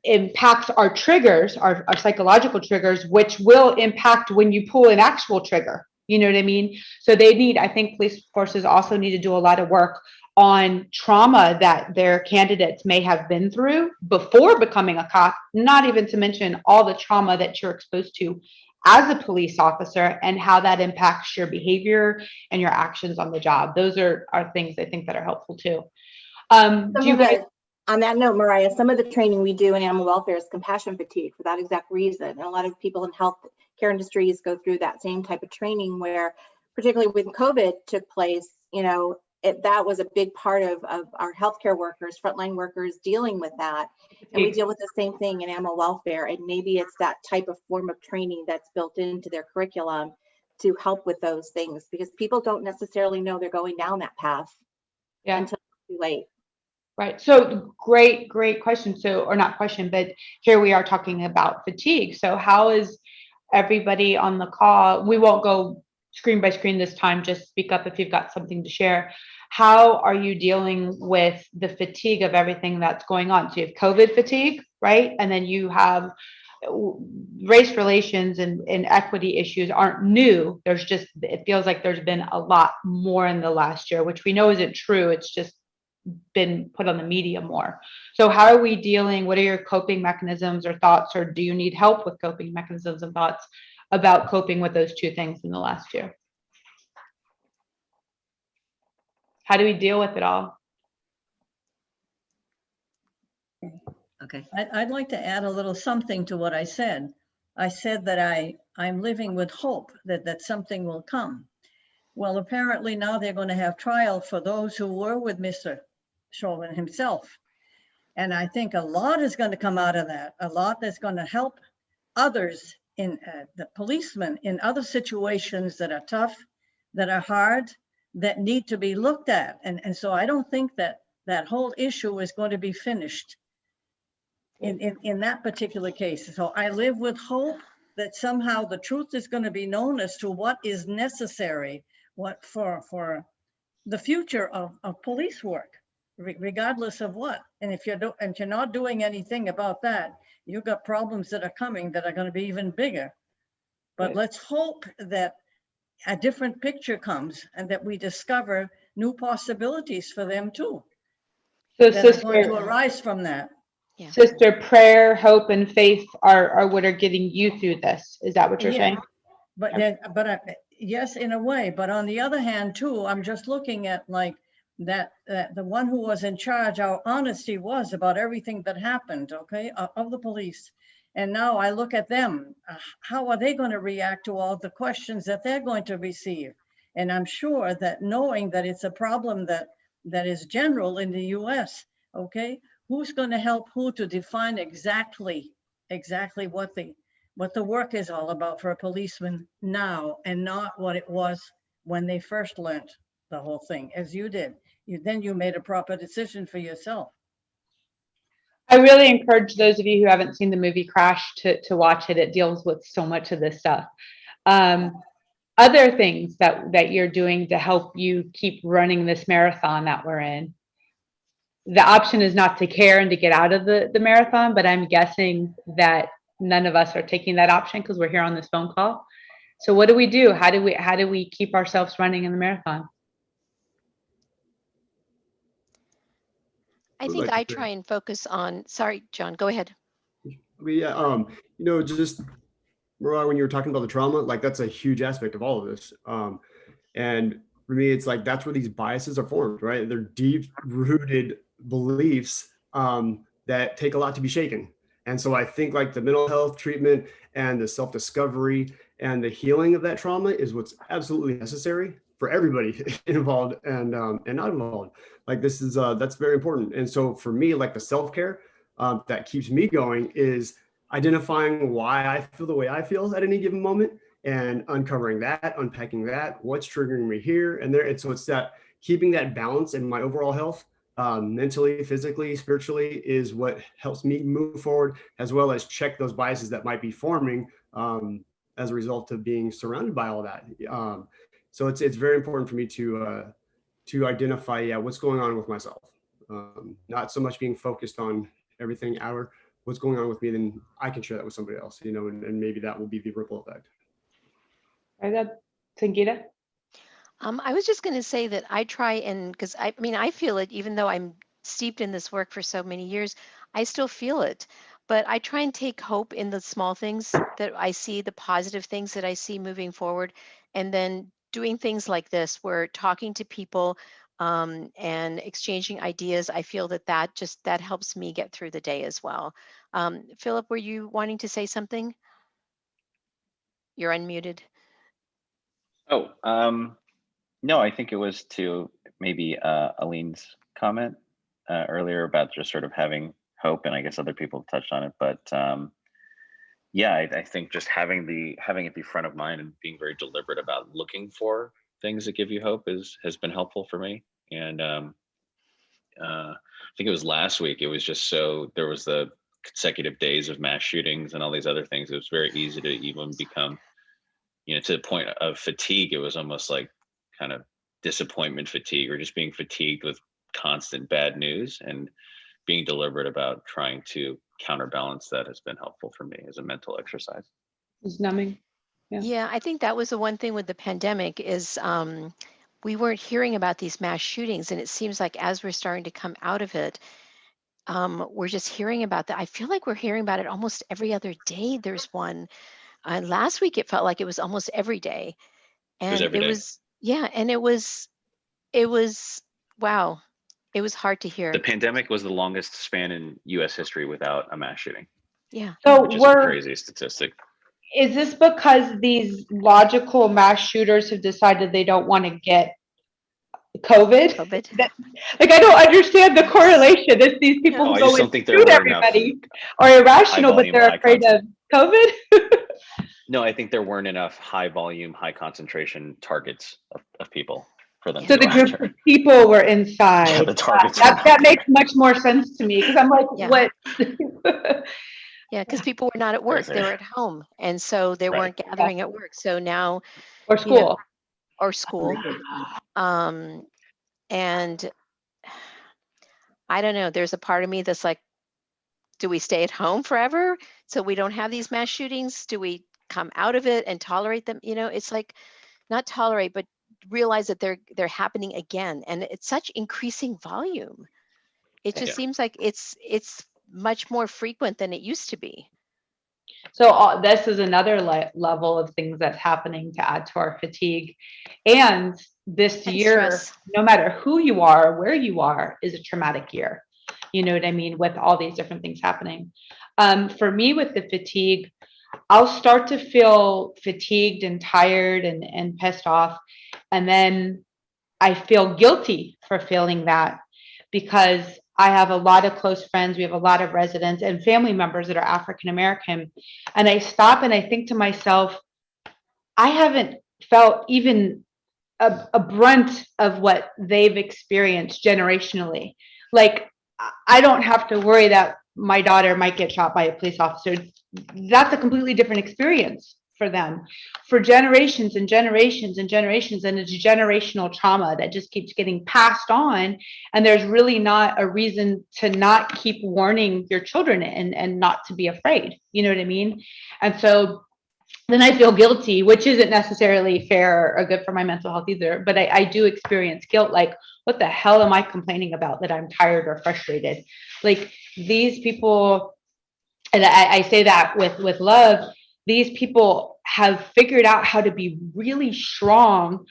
Speaker 2: impacts our triggers, our psychological triggers, which will impact when you pull an actual trigger. You know what I mean? So they need, I think police forces also need to do a lot of work on trauma that their candidates may have been through before becoming a cop, not even to mention all the trauma that you're exposed to as a police officer and how that impacts your behavior and your actions on the job. Those are things I think that are helpful too. Do you guys?
Speaker 7: On that note, Mariah, some of the training we do in animal welfare is compassion fatigue for that exact reason. And a lot of people in health care industries go through that same type of training where, particularly when COVID took place, you know, that was a big part of our healthcare workers, frontline workers dealing with that. And we deal with the same thing in animal welfare. And maybe it's that type of form of training that's built into their curriculum to help with those things, because people don't necessarily know they're going down that path until it's too late.
Speaker 2: Right. So great question. So, or not question, but here we are talking about fatigue. So how is everybody on the call? We won't go screen by screen this time. Just speak up if you've got something to share. How are you dealing with the fatigue of everything that's going on? So you have COVID fatigue, right? And then you have race relations and equity issues aren't new. There's just, it feels like there's been a lot more in the last year, which we know isn't true. It's just been put on the media more. So how are we dealing? What are your coping mechanisms or thoughts, or do you need help with coping mechanisms and thoughts about coping with those two things in the last year? How do we deal with it all?
Speaker 4: Okay. I'd like to add a little something to what I said. I said that I'm living with hope that something will come. Well, apparently now they're going to have trial for those who were with Mr. Chauvin himself. And I think a lot is going to come out of that, a lot that's going to help others in the policemen in other situations that are tough, that are hard, that need to be looked at. And so I don't think that that whole issue is going to be finished in that particular case. So I live with hope that somehow the truth is going to be known as to what is necessary, what for the future of police work, regardless of what. And if you're not doing anything about that, you've got problems that are coming that are going to be even bigger. But let's hope that a different picture comes and that we discover new possibilities for them too.
Speaker 2: So
Speaker 4: that are going to arise from that.
Speaker 1: Yeah.
Speaker 2: Sister, prayer, hope, and faith are what are getting you through this. Is that what you're saying?
Speaker 4: But then, yes, in a way. But on the other hand, too, I'm just looking at like that the one who was in charge, how honest he was about everything that happened, okay, of the police. And now I look at them. How are they going to react to all the questions that they're going to receive? And I'm sure that knowing that it's a problem that is general in the U.S., okay, who's going to help who to define exactly what the work is all about for a policeman now, and not what it was when they first learned the whole thing, as you did. Then you made a proper decision for yourself.
Speaker 2: I really encourage those of you who haven't seen the movie Crash to watch it. It deals with so much of this stuff. Other things that you're doing to help you keep running this marathon that we're in. The option is not to care and to get out of the marathon, but I'm guessing that none of us are taking that option because we're here on this phone call. So what do we do? How do we keep ourselves running in the marathon?
Speaker 1: I think I try and focus on, sorry, John, go ahead.
Speaker 10: Yeah, just Mariah, when you were talking about the trauma, like that's a huge aspect of all of this. And for me, it's like, that's where these biases are formed, right? They're deep rooted beliefs that take a lot to be shaken. And so I think like the mental health treatment and the self-discovery and the healing of that trauma is what's absolutely necessary for everybody involved and not involved. Like this is, that's very important. And so for me, like the self-care that keeps me going is identifying why I feel the way I feel at any given moment and uncovering that, unpacking that, what's triggering me here and there. And so it's that keeping that balance in my overall health, mentally, physically, spiritually, is what helps me move forward, as well as check those biases that might be forming as a result of being surrounded by all that. So it's very important for me to identify, what's going on with myself. Not so much being focused on everything what's going on with me, then I can share that with somebody else, you know, and maybe that will be the ripple effect.
Speaker 2: Very good. Sangeeta?
Speaker 1: I was just going to say that I try and, because I mean, I feel it, even though I'm steeped in this work for so many years, I still feel it. But I try and take hope in the small things that I see, the positive things that I see moving forward, and then doing things like this, where talking to people and exchanging ideas, I feel that that helps me get through the day as well. Philip, were you wanting to say something? You're unmuted.
Speaker 15: Oh, no, I think it was to maybe Aline's comment earlier about just sort of having hope, and I guess other people have touched on it, but yeah, I think just having it be front of mind and being very deliberate about looking for things that give you hope has been helpful for me. And I think it was last week, it was just there was the consecutive days of mass shootings and all these other things. It was very easy to even become, you know, to the point of fatigue. It was almost like kind of disappointment fatigue, or just being fatigued with constant bad news, and being deliberate about trying to counterbalance that has been helpful for me as a mental exercise.
Speaker 2: It's numbing.
Speaker 1: Yeah, I think that was the one thing with the pandemic is we weren't hearing about these mass shootings, and it seems like as we're starting to come out of it, we're just hearing about that. I feel like we're hearing about it almost every other day. There's one. Last week it felt like it was almost every day, and
Speaker 15: every day.
Speaker 1: and it was wow, it was hard to hear.
Speaker 15: The pandemic was the longest span in U.S. history without a mass shooting.
Speaker 1: Yeah.
Speaker 2: So
Speaker 15: which is a crazy statistic.
Speaker 2: Is this because these logical mass shooters have decided they don't want to get COVID? Like, I don't understand the correlation. It's these people who go and shoot everybody are irrational, but they're afraid of COVID?
Speaker 15: No, I think there weren't enough high volume, high concentration targets of people for them.
Speaker 2: So the group of people were inside.
Speaker 15: Yeah, the targets
Speaker 2: that makes much more sense to me, because I'm like, what?
Speaker 1: Yeah, because people were not at work; they were at home, and so they weren't gathering at work. So now,
Speaker 2: or school,
Speaker 1: and I don't know. There's a part of me that's like, do we stay at home forever so we don't have these mass shootings? Do we come out of it and tolerate them? You know, it's like not tolerate, but realize that they're happening again, and it's such increasing volume. It just seems like it's much more frequent than it used to be.
Speaker 2: So this is another level of things that's happening to add to our fatigue. And this year, stress, no matter who you are, where you are, is a traumatic year. You know what I mean? With all these different things happening. For me, with the fatigue, I'll start to feel fatigued and tired and pissed off. And then I feel guilty for feeling that, because I have a lot of close friends. We have a lot of residents and family members that are African American. And I stop and I think to myself, I haven't felt even a brunt of what they've experienced generationally. Like, I don't have to worry that my daughter might get shot by a police officer. That's a completely different experience for them, for generations and generations and generations. And it's generational trauma that just keeps getting passed on. And there's really not a reason to not keep warning your children and not to be afraid. You know what I mean? And so then I feel guilty, which isn't necessarily fair or good for my mental health either. But I do experience guilt. Like, what the hell am I complaining about that I'm tired or frustrated? Like, these people, and I say that with love, these people have figured out how to be really strong,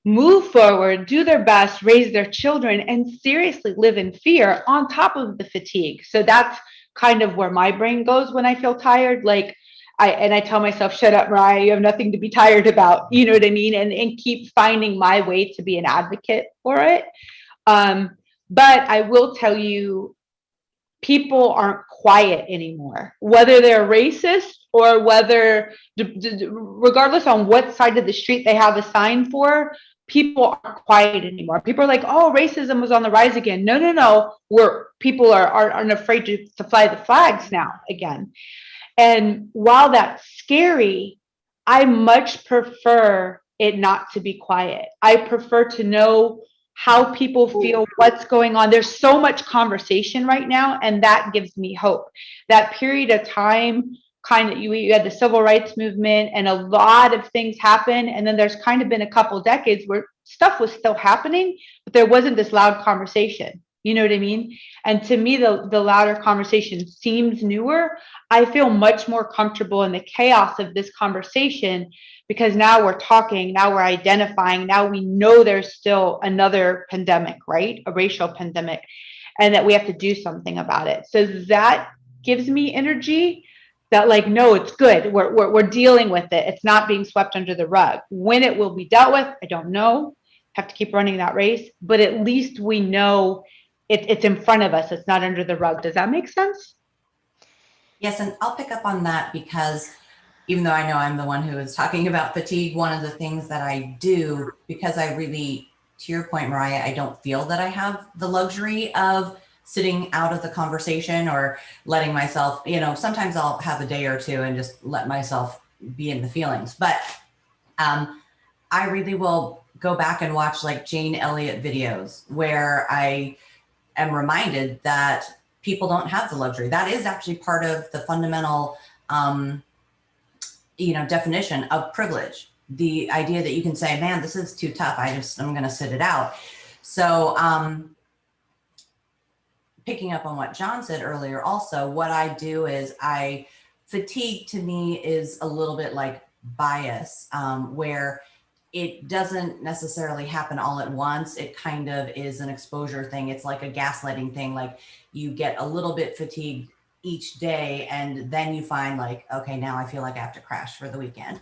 Speaker 2: move forward, do their best, raise their children, and seriously live in fear on top of the fatigue. So that's kind of where my brain goes when I feel tired. Like, I tell myself, shut up, Mariah, you have nothing to be tired about. You know what I mean? And keep finding my way to be an advocate for it. But I will tell you, people aren't quiet anymore, whether they're racist or whether, regardless on what side of the street they have a sign for, people aren't quiet anymore. People are like, oh, racism was on the rise again. No. People aren't afraid to fly the flags now again. And while that's scary, I much prefer it not to be quiet. I prefer to know how people feel, what's going on. There's so much conversation right now, and that gives me hope. That period of time, kind of, you had the civil rights movement and a lot of things happen, and then there's kind of been a couple decades where stuff was still happening, but there wasn't this loud conversation. You know what I mean? And to me, the louder conversation seems newer. I feel much more comfortable in the chaos of this conversation because now we're talking, now we're identifying, now we know there's still another pandemic, right? A racial pandemic, and that we have to do something about it. So that gives me energy that, like, no, it's good. We're dealing with it. It's not being swept under the rug. When it will be dealt with, I don't know. Have to keep running that race, but at least we know it's in front of us. It's not under the rug. Does that make sense?
Speaker 13: Yes, and I'll pick up on that because even though I know I'm the one who is talking about fatigue, one of the things that I do, because I really, to your point, Mariah, I don't feel that I have the luxury of sitting out of the conversation or letting myself, sometimes I'll have a day or two and just let myself be in the feelings. But I really will go back and watch like Jane Elliott videos where I am reminded that people don't have the luxury. That is actually part of the fundamental definition of privilege. The idea that you can say, man, this is too tough. I'm going to sit it out. So picking up on what John said earlier, also what I do is fatigue to me is a little bit like bias, where it doesn't necessarily happen all at once. It kind of is an exposure thing. It's like a gaslighting thing. Like you get a little bit fatigued each day and then you find like, okay, now I feel like I have to crash for the weekend.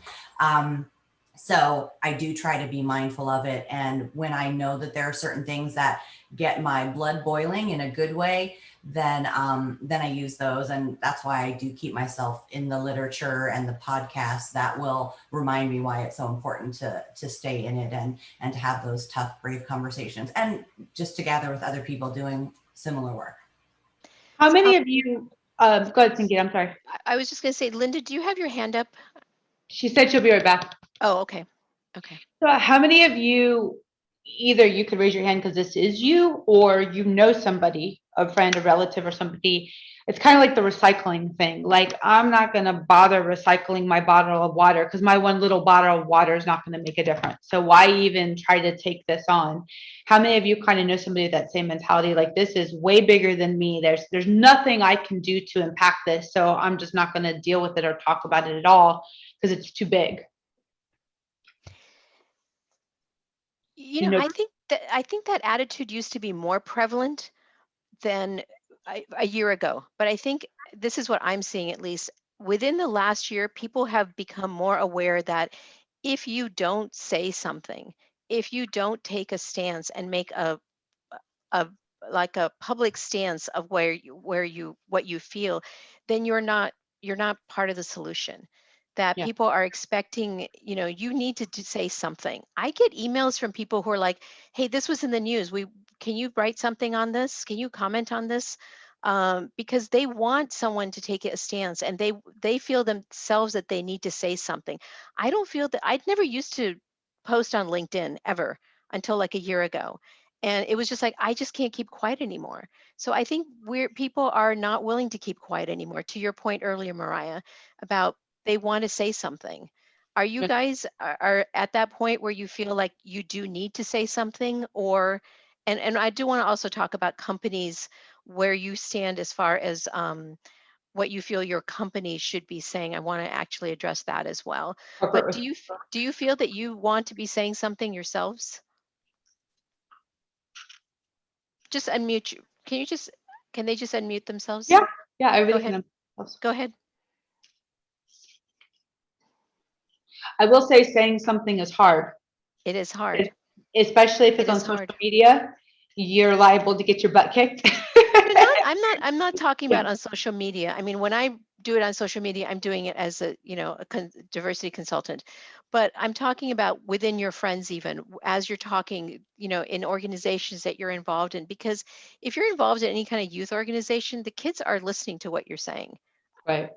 Speaker 13: So I do try to be mindful of it. And when I know that there are certain things that get my blood boiling in a good way, then I use those. And that's why I do keep myself in the literature and the podcasts that will remind me why it's so important to stay in it and to have those tough, brave conversations and just to gather with other people doing similar work.
Speaker 2: How many of you, go ahead, Sangeeta, I'm sorry.
Speaker 1: I was just going to say, Linda, do you have your hand up?
Speaker 2: She said she'll be right back.
Speaker 1: Oh, okay. Okay.
Speaker 2: So how many of you, either you could raise your hand because this is you, or you know somebody, a friend, a relative, or somebody, it's kind of like the recycling thing. Like, I'm not going to bother recycling my bottle of water because my one little bottle of water is not going to make a difference. So why even try to take this on? How many of you kind of know somebody with that same mentality? Like, this is way bigger than me. There's nothing I can do to impact this. So I'm just not going to deal with it or talk about it at all because it's too big.
Speaker 1: I think that attitude used to be more prevalent than a year ago. But I think this is what I'm seeing, at least within the last year, people have become more aware that if you don't say something, if you don't take a stance and make a public stance of what you feel, then you're not part of the solution. That people are expecting, you need to say something. I get emails from people who are like, hey, this was in the news. Can you write something on this? Can you comment on this? Because they want someone to take a stance and they feel themselves that they need to say something. I don't feel that. I'd never used to post on LinkedIn ever until like a year ago. And it was just like, I just can't keep quiet anymore. So I think people are not willing to keep quiet anymore. To your point earlier, Mariah, about they want to say something. Are you guys are at that point where you feel like you do need to say something? Or, and I do want to also talk about companies where you stand as far as what you feel your company should be saying. I want to actually address that as well. But do you feel that you want to be saying something yourselves? Just unmute you. Can they just unmute themselves?
Speaker 2: Yeah, everybody can.
Speaker 1: Go ahead.
Speaker 2: I will say saying something is hard.
Speaker 1: It is hard.
Speaker 2: Especially if it's on social media, you're liable to get your butt kicked.
Speaker 1: I'm not talking about on social media. I mean, when I do it on social media, I'm doing it as a diversity consultant, but I'm talking about within your friends, even as you're talking, in organizations that you're involved in, because if you're involved in any kind of youth organization, the kids are listening to what you're saying.
Speaker 2: Right.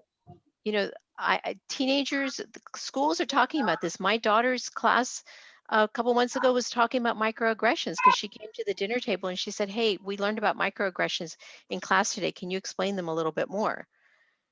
Speaker 1: Teenagers, schools are talking about this. My daughter's class, a couple months ago was talking about microaggressions because she came to the dinner table and she said, hey, we learned about microaggressions in class today. Can you explain them a little bit more?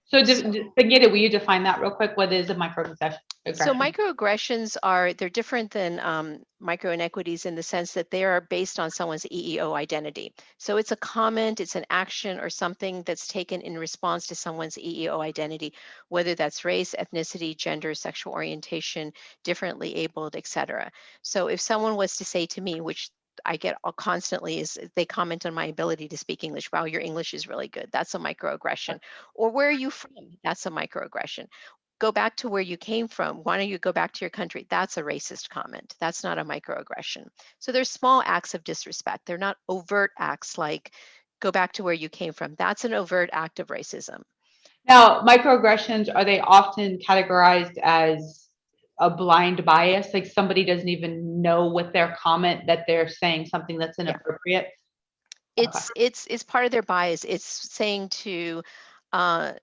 Speaker 2: So, Sangeeta, will you define that real quick? What is a microaggression?
Speaker 1: So microaggressions they're different than micro inequities in the sense that they are based on someone's EEO identity. So it's a comment, it's an action or something that's taken in response to someone's EEO identity, whether that's race, ethnicity, gender, sexual orientation, differently abled, etc. So if someone was to say to me, which I get constantly, is they comment on my ability to speak English. Wow, your English is really good. That's a microaggression. Or where are you from? That's a microaggression. Go back to where you came from. Why don't you go back to your country? That's a racist comment. That's not a microaggression. So there's small acts of disrespect. They're not overt acts like go back to where you came from. That's an overt act of racism.
Speaker 2: Now, microaggressions, are they often categorized as a blind bias? Like somebody doesn't even know with their comment that they're saying something that's inappropriate?
Speaker 1: It's part of their bias. It's saying to a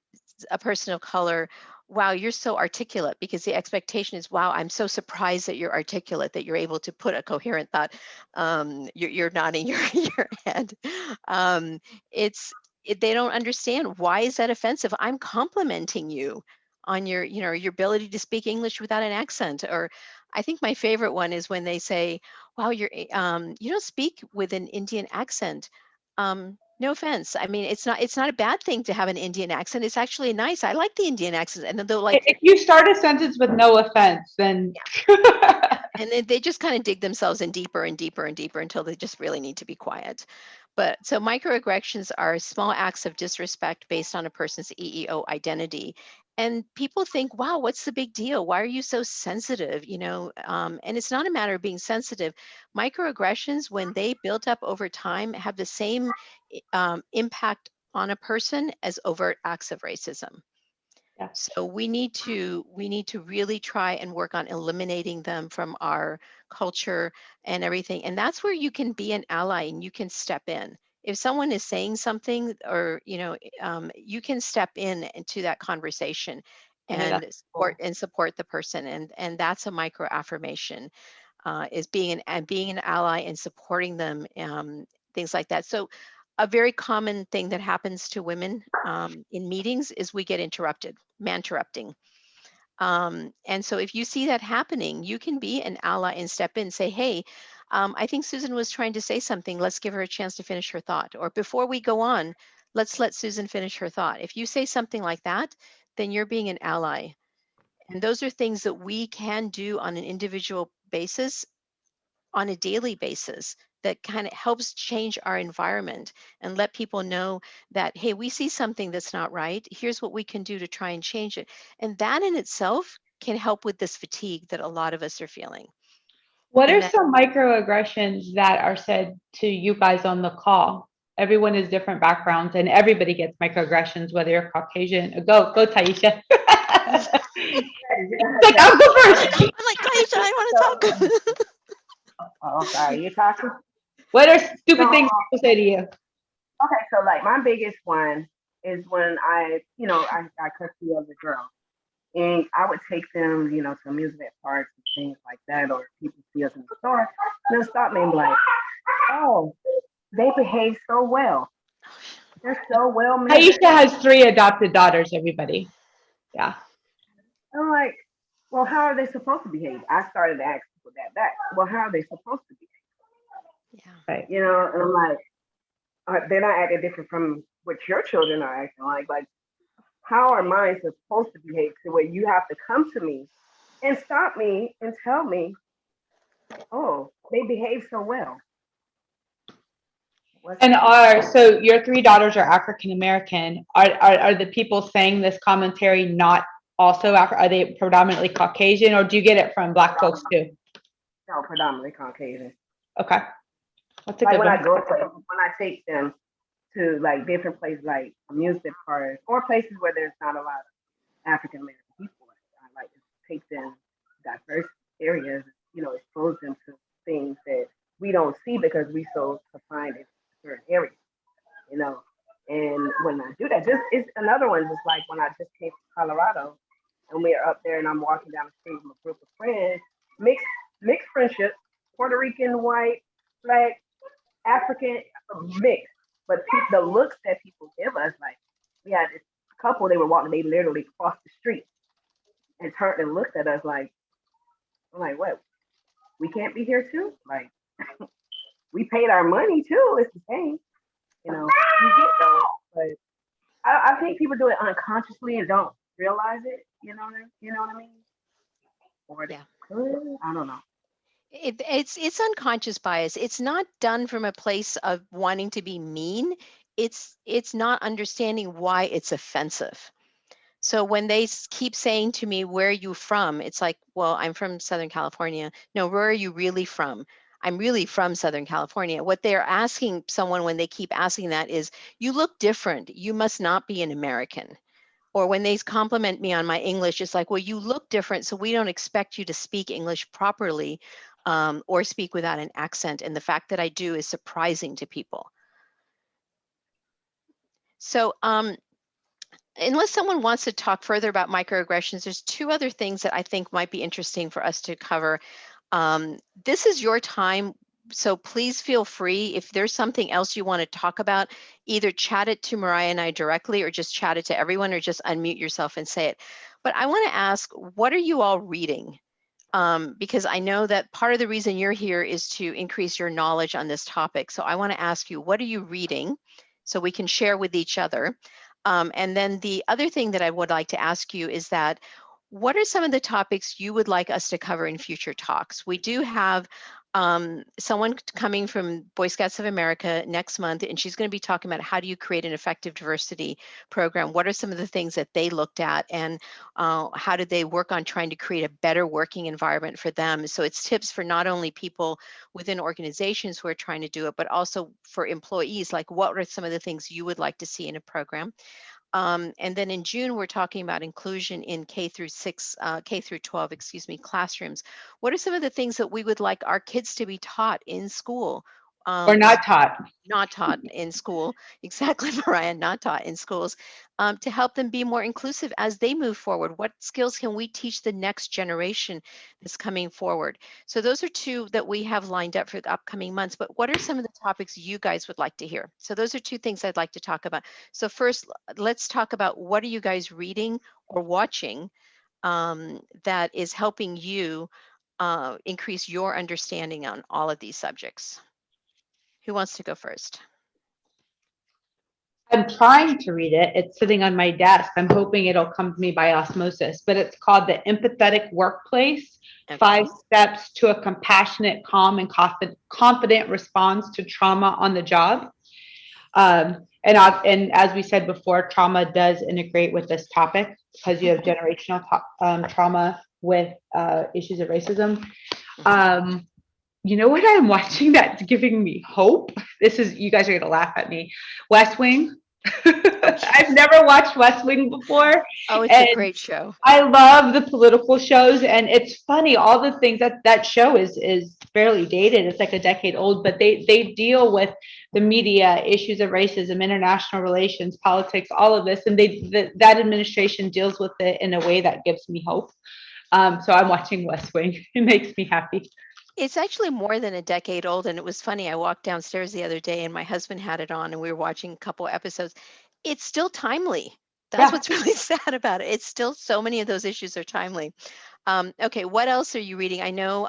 Speaker 1: person of color, wow, you're so articulate, because the expectation is, wow, I'm so surprised that you're articulate, that you're able to put a coherent thought. You're nodding your head. They don't understand, why is that offensive? I'm complimenting you on your ability to speak English without an accent. Or I think my favorite one is when they say, wow, you don't speak with an Indian accent. No offense. I mean, it's not a bad thing to have an Indian accent. It's actually nice. I like the Indian accent. And then they're like,
Speaker 2: if you start a sentence with no offense, then
Speaker 1: and then they just kind of dig themselves in deeper and deeper and deeper until they just really need to be quiet. But so microaggressions are small acts of disrespect based on a person's EEO identity. And people think, wow, what's the big deal? Why are you so sensitive? And it's not a matter of being sensitive. Microaggressions, when they build up over time, have the same impact on a person as overt acts of racism.
Speaker 2: Yeah.
Speaker 1: So we need to really try and work on eliminating them from our culture and everything. And that's where you can be an ally and you can step in. If someone is saying something, or you can step into that conversation and support the person. And that's a micro affirmation, is being an ally and supporting them, things like that. So a very common thing that happens to women in meetings is we get interrupted, man-interrupting. And so if you see that happening, you can be an ally and step in and say, hey, I think Susan was trying to say something. Let's give her a chance to finish her thought. Or before we go on, let's let Susan finish her thought. If you say something like that, then you're being an ally. And those are things that we can do on an individual basis, on a daily basis, that kind of helps change our environment and let people know that, hey, we see something that's not right. Here's what we can do to try and change it. And that in itself can help with this fatigue that a lot of us are feeling.
Speaker 2: What are some microaggressions that are said to you guys on the call? Everyone has different backgrounds and everybody gets microaggressions, whether you're Caucasian. Go, Taisha. Like, I'll go first.
Speaker 1: I'm like, Taisha, I want to talk.
Speaker 14: Oh, sorry, you're talking?
Speaker 2: What are stupid things people say to you?
Speaker 14: Okay, so like my biggest one is when I could see other girls. And I would take them, to amusement parks and things like that, or people see us in the store. They'll stop me and be like, oh, they behave so well. They're so well mannered.
Speaker 2: Aisha has 3 adopted daughters, everybody. Yeah.
Speaker 14: I'm like, well, how are they supposed to behave? I started to ask people that back. Well, how are they supposed to behave?
Speaker 1: Yeah.
Speaker 14: Right. And I'm like, they're not acting different from what your children are acting like. Like, how are mine supposed to behave to where you have to come to me and stop me and tell me, oh, they behave so well?
Speaker 2: So your 3 daughters are African American. Are the people saying this commentary not also are they predominantly Caucasian, or do you get it from Black folks too?
Speaker 14: No, predominantly Caucasian.
Speaker 2: Okay, that's a
Speaker 14: like
Speaker 2: good
Speaker 14: when
Speaker 2: one.
Speaker 14: I go places, when I take them to like different places like amusement parks or places where there's not a lot of African American people, I like to take them to diverse areas, expose them to things that we don't see because we so confined in certain areas, And when I do that, it's another one, just like when I just came to Colorado and we are up there and I'm walking down the street with a group of friends, mixed mixed friendships, Puerto Rican, white, black, African, mixed. But the looks that people give us, like we had this couple, they were walking, they literally crossed the street and turned and looked at us like, I'm like, what? We can't be here too? Like, we paid our money too. It's the same, you know. You get those, but I think people do it unconsciously and don't realize it. You know what I mean? Or
Speaker 1: Yeah.
Speaker 14: I don't know.
Speaker 1: It's unconscious bias. It's not done from a place of wanting to be mean. It's not understanding why it's offensive. So when they keep saying to me, "Where are you from?" It's like, well, I'm from Southern California. No, where are you really from? I'm really from Southern California. What they're asking someone when they keep asking that is, you look different. You must not be an American. Or when they compliment me on my English, it's like, well, you look different, so we don't expect you to speak English properly or speak without an accent. And the fact that I do is surprising to people. So unless someone wants to talk further about microaggressions, there's two other things that I think might be interesting for us to cover. This is your time, so please feel free. If there's something else you want to talk about, either chat it to Mariah and I directly, or just chat it to everyone, or just unmute yourself and say it. But I want to ask, what are you all reading? Because I know that part of the reason you're here is to increase your knowledge on this topic. So I want to ask you, what are you reading? So we can share with each other. And then the other thing that I would like to ask you is that, what are some of the topics you would like us to cover in future talks? We do have someone coming from Boy Scouts of America next month, and she's going to be talking about how do you create an effective diversity program? What are some of the things that they looked at, and how did they work on trying to create a better working environment for them? So it's tips for not only people within organizations who are trying to do it, but also for employees, like what are some of the things you would like to see in a program? And then in June, we're talking about inclusion in K through 12, classrooms. What are some of the things that we would like our kids to be taught in school?
Speaker 2: Or not taught.
Speaker 1: Not taught in school. Exactly, Mariah, not taught in schools, to help them be more inclusive as they move forward. What skills can we teach the next generation that's coming forward? So those are two that we have lined up for the upcoming months, but what are some of the topics you guys would like to hear? So those are two things I'd like to talk about. So first, let's talk about, what are you guys reading or watching that is helping you increase your understanding on all of these subjects? Who wants to go first?
Speaker 2: I'm trying to read it. It's sitting on my desk. I'm hoping it'll come to me by osmosis, but it's called The Empathetic Workplace,
Speaker 1: Okay.
Speaker 2: 5 Steps to a Compassionate, Calm, and Confident Response to Trauma on the Job. And as we said before, trauma does integrate with this topic because you have generational trauma with issues of racism. You know what I'm watching that's giving me hope? You guys are going to laugh at me. West Wing. I've never watched West Wing before.
Speaker 1: Oh, it's a great show.
Speaker 2: I love the political shows, and it's funny, all the things that show is fairly dated. It's like a decade old, but they deal with the media, issues of racism, international relations, politics, all of this, and that administration deals with it in a way that gives me hope. So I'm watching West Wing. It makes me happy.
Speaker 1: It's actually more than a decade old, and it was funny. I walked downstairs the other day and my husband had it on and we were watching a couple episodes. It's still timely. That's what's really sad about it. It's still, so many of those issues are timely. Okay, what else are you reading? I know,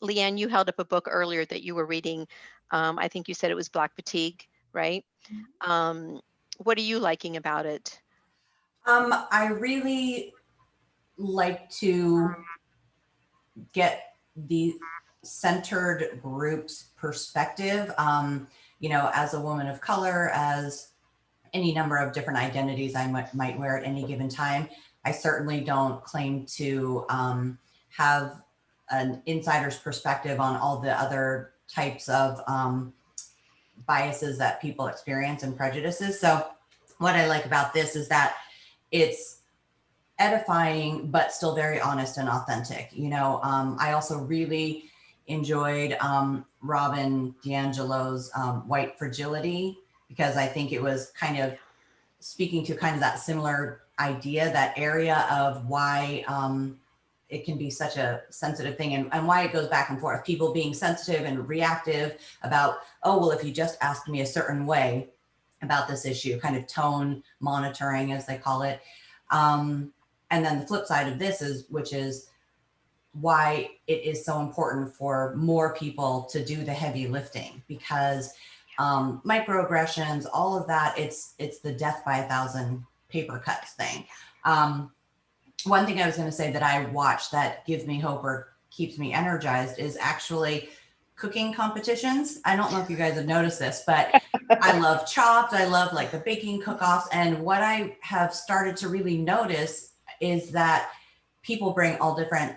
Speaker 1: Leanne, you held up a book earlier that you were reading. I think you said it was Black Fatigue, right? What are you liking about it?
Speaker 13: I really like to get the centered group's perspective, as a woman of color, as any number of different identities I might wear at any given time. I certainly don't claim to have an insider's perspective on all the other types of biases that people experience and prejudices. So what I like about this is that it's edifying, but still very honest and authentic. I also really enjoyed Robin DiAngelo's White Fragility, because I think it was kind of speaking to kind of that similar idea, that area of why it can be such a sensitive thing, and why it goes back and forth. People being sensitive and reactive about, oh, well, if you just asked me a certain way about this issue, kind of tone monitoring, as they call it. And then the flip side of this is, which is why it is so important for more people to do the heavy lifting, because microaggressions, all of that, it's the death by 1,000 paper cuts thing. One thing I was going to say that I watch that gives me hope or keeps me energized is actually cooking competitions. I don't know if you guys have noticed this, but I love Chopped. I love like the baking cook-offs. And what I have started to really notice is that people bring all different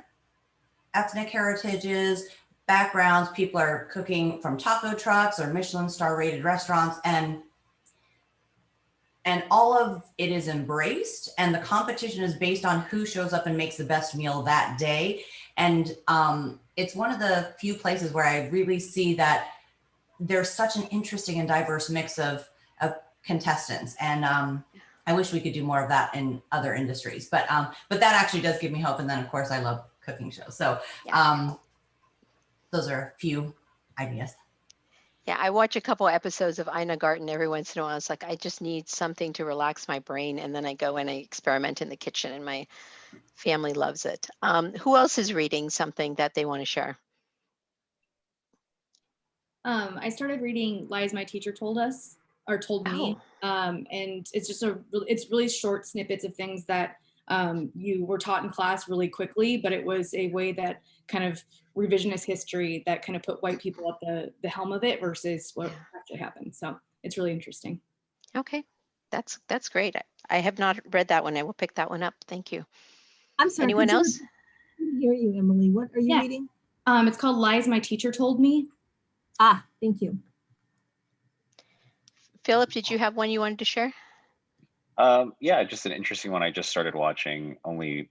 Speaker 13: ethnic heritages, backgrounds. People are cooking from taco trucks or Michelin star rated restaurants, and all of it is embraced, and the competition is based on who shows up and makes the best meal that day. And it's one of the few places where I really see that there's such an interesting and diverse mix of contestants. And I wish we could do more of that in other industries, but that actually does give me hope. And then of course I love cooking shows. So those are a few ideas.
Speaker 1: Yeah, I watch a couple episodes of Ina Garten every once in a while. It's like, I just need something to relax my brain. And then I go and I experiment in the kitchen, and my family loves it. Who else is reading something that they want to share?
Speaker 8: I started reading Lies My Teacher Told Us, or Told Me. And it's just it's really short snippets of things that you were taught in class really quickly, but it was a way that kind of revisionist history that kind of put white people at the helm of it versus what actually happened. So it's really interesting.
Speaker 1: Okay, that's great. I have not read that one. I will pick that one up. Thank you.
Speaker 5: I'm sorry.
Speaker 1: Anyone else?
Speaker 5: I didn't hear you, Emily. What are you reading?
Speaker 8: It's called Lies My Teacher Told Me.
Speaker 5: Ah, thank you.
Speaker 1: Philip, did you have one you wanted to share?
Speaker 15: Yeah, just an interesting one. I just started watching only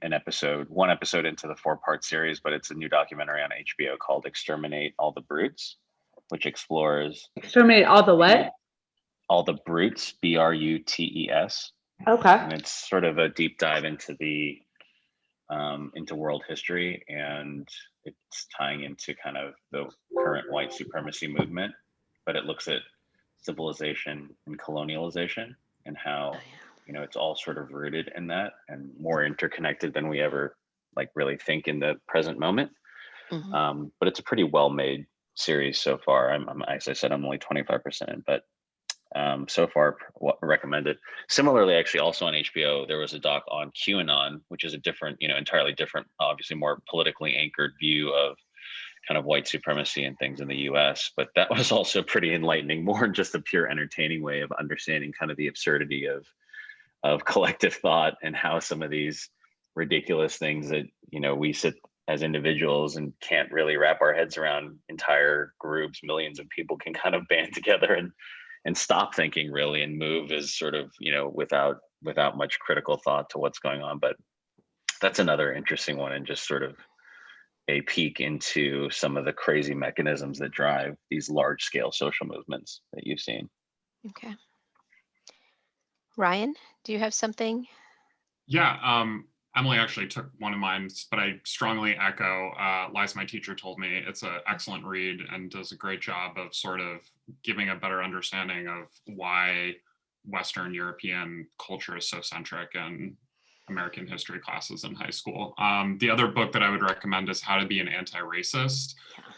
Speaker 15: one episode into the 4-part series, but it's a new documentary on HBO called Exterminate All the Brutes, which explores—
Speaker 2: Exterminate all the what?
Speaker 15: All the Brutes, BRUTES.
Speaker 2: Okay.
Speaker 15: And it's sort of a deep dive into into world history, and it's tying into kind of the current white supremacy movement, but it looks at civilization and colonialization and how it's all sort of rooted in that and more interconnected than we ever really think in the present moment.
Speaker 1: Mm-hmm.
Speaker 15: But it's a pretty well-made series so far. As I said, I'm only 25% in, but so far recommended. Similarly, actually, also on HBO, there was a doc on QAnon, which is a different, entirely different, obviously more politically anchored view of kind of white supremacy and things in the US. But that was also pretty enlightening, more just a pure entertaining way of understanding kind of the absurdity of collective thought and how some of these ridiculous things that, we sit as individuals and can't really wrap our heads around, entire groups, millions of people can kind of band together and stop thinking really and move as sort of, without much critical thought to what's going on. But that's another interesting one, and just sort of a peek into some of the crazy mechanisms that drive these large scale social movements that you've seen.
Speaker 1: Okay. Ryan, do you have something?
Speaker 11: Yeah, Emily actually took one of mine, but I strongly echo Lies My Teacher Told Me. It's an excellent read and does a great job of sort of giving a better understanding of why Western European culture is so centric in American history classes in high school. The other book that I would recommend is How to Be an Anti-Racist.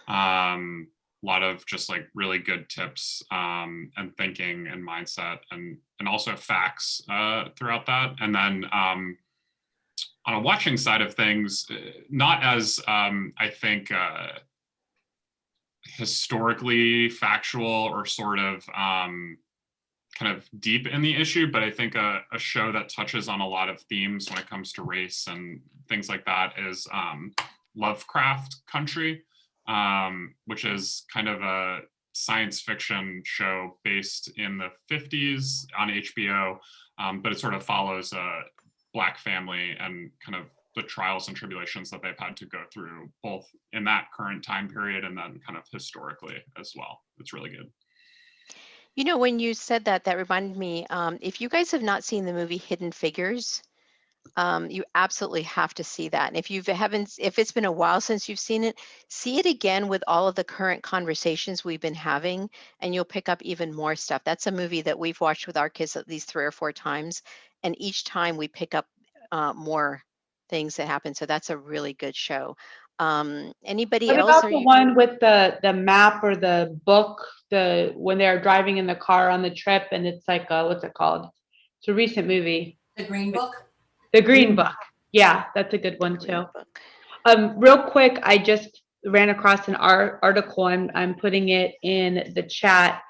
Speaker 11: A lot of just really good tips and thinking and mindset and also facts throughout that. And then on a watching side of things, not as I think historically factual or sort of kind of deep in the issue, but I think a show that touches on a lot of themes when it comes to race and things like that is Lovecraft Country, which is kind of a science fiction show based in the 50s on HBO, but it sort of follows a Black family and kind of the trials and tribulations that they've had to go through, both in that current time period and then kind of historically as well. It's really good.
Speaker 1: When you said that, that reminded me, if you guys have not seen the movie Hidden Figures, You absolutely have to see that. And if if it's been a while since you've seen it, see it again with all of the current conversations we've been having, and you'll pick up even more stuff. That's a movie that we've watched with our kids at least 3 or 4 times, and each time we pick up more things that happen. So that's a really good show. Anybody
Speaker 2: What
Speaker 1: else?
Speaker 2: about the one with the map or the book, when they're driving in the car on the trip, and it's like what's it called? It's a recent movie.
Speaker 13: The Green Book?
Speaker 2: The Green Book. Yeah, that's a good one too.
Speaker 1: Book.
Speaker 2: Real quick, I just ran across an article. I'm putting it in the chat,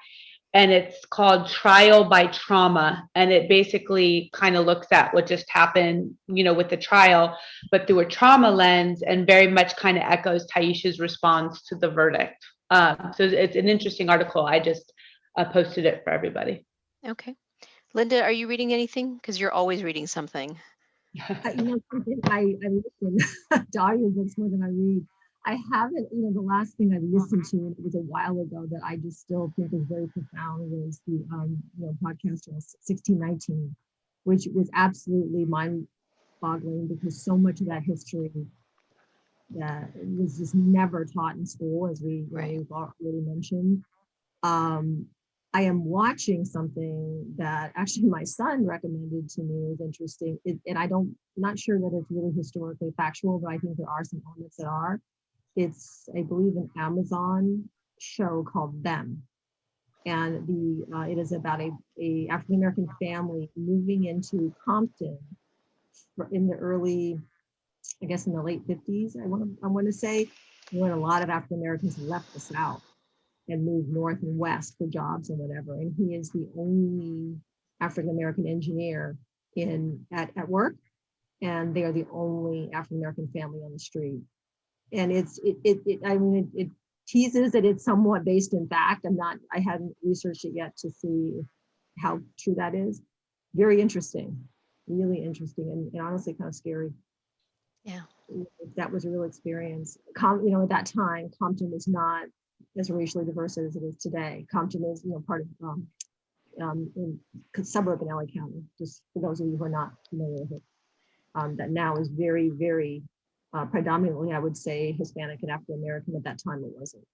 Speaker 2: and it's called Trial by Trauma, and it basically kind of looks at what just happened, with the trial, but through a trauma lens, and very much kind of echoes Taisha's response to the verdict. So it's an interesting article. I just posted it for everybody.
Speaker 1: Okay. Linda, are you reading anything? Because you're always reading something.
Speaker 5: I listen to audiobooks more than I read. I haven't, the last thing I listened to, and it was a while ago, that I just still think is very profound, was the podcast 1619, which was absolutely mind-boggling, because so much of that history that was just never taught in school, as we've already mentioned. I am watching something that actually my son recommended to me. Is interesting, and not sure that it's really historically factual, but I think there are some elements that are. It's, I believe, an Amazon show called Them, and it is about a African American family moving into Compton in the early, I guess in the late 50s. I want to say, when a lot of African Americans left the South and moved north and west for jobs and whatever. And he is the only African American engineer at work, and they are the only African American family on the street. And it teases that it's somewhat based in fact. I haven't researched it yet to see how true that is. Very interesting, really interesting, and honestly kind of scary.
Speaker 1: Yeah,
Speaker 5: that was a real experience. At that time, Compton was not as racially diverse as it is today. Compton is, part of in suburb in LA County. Just for those of you who are not familiar with it, that now is very, very predominantly, I would say, Hispanic and African American. At that time, it wasn't.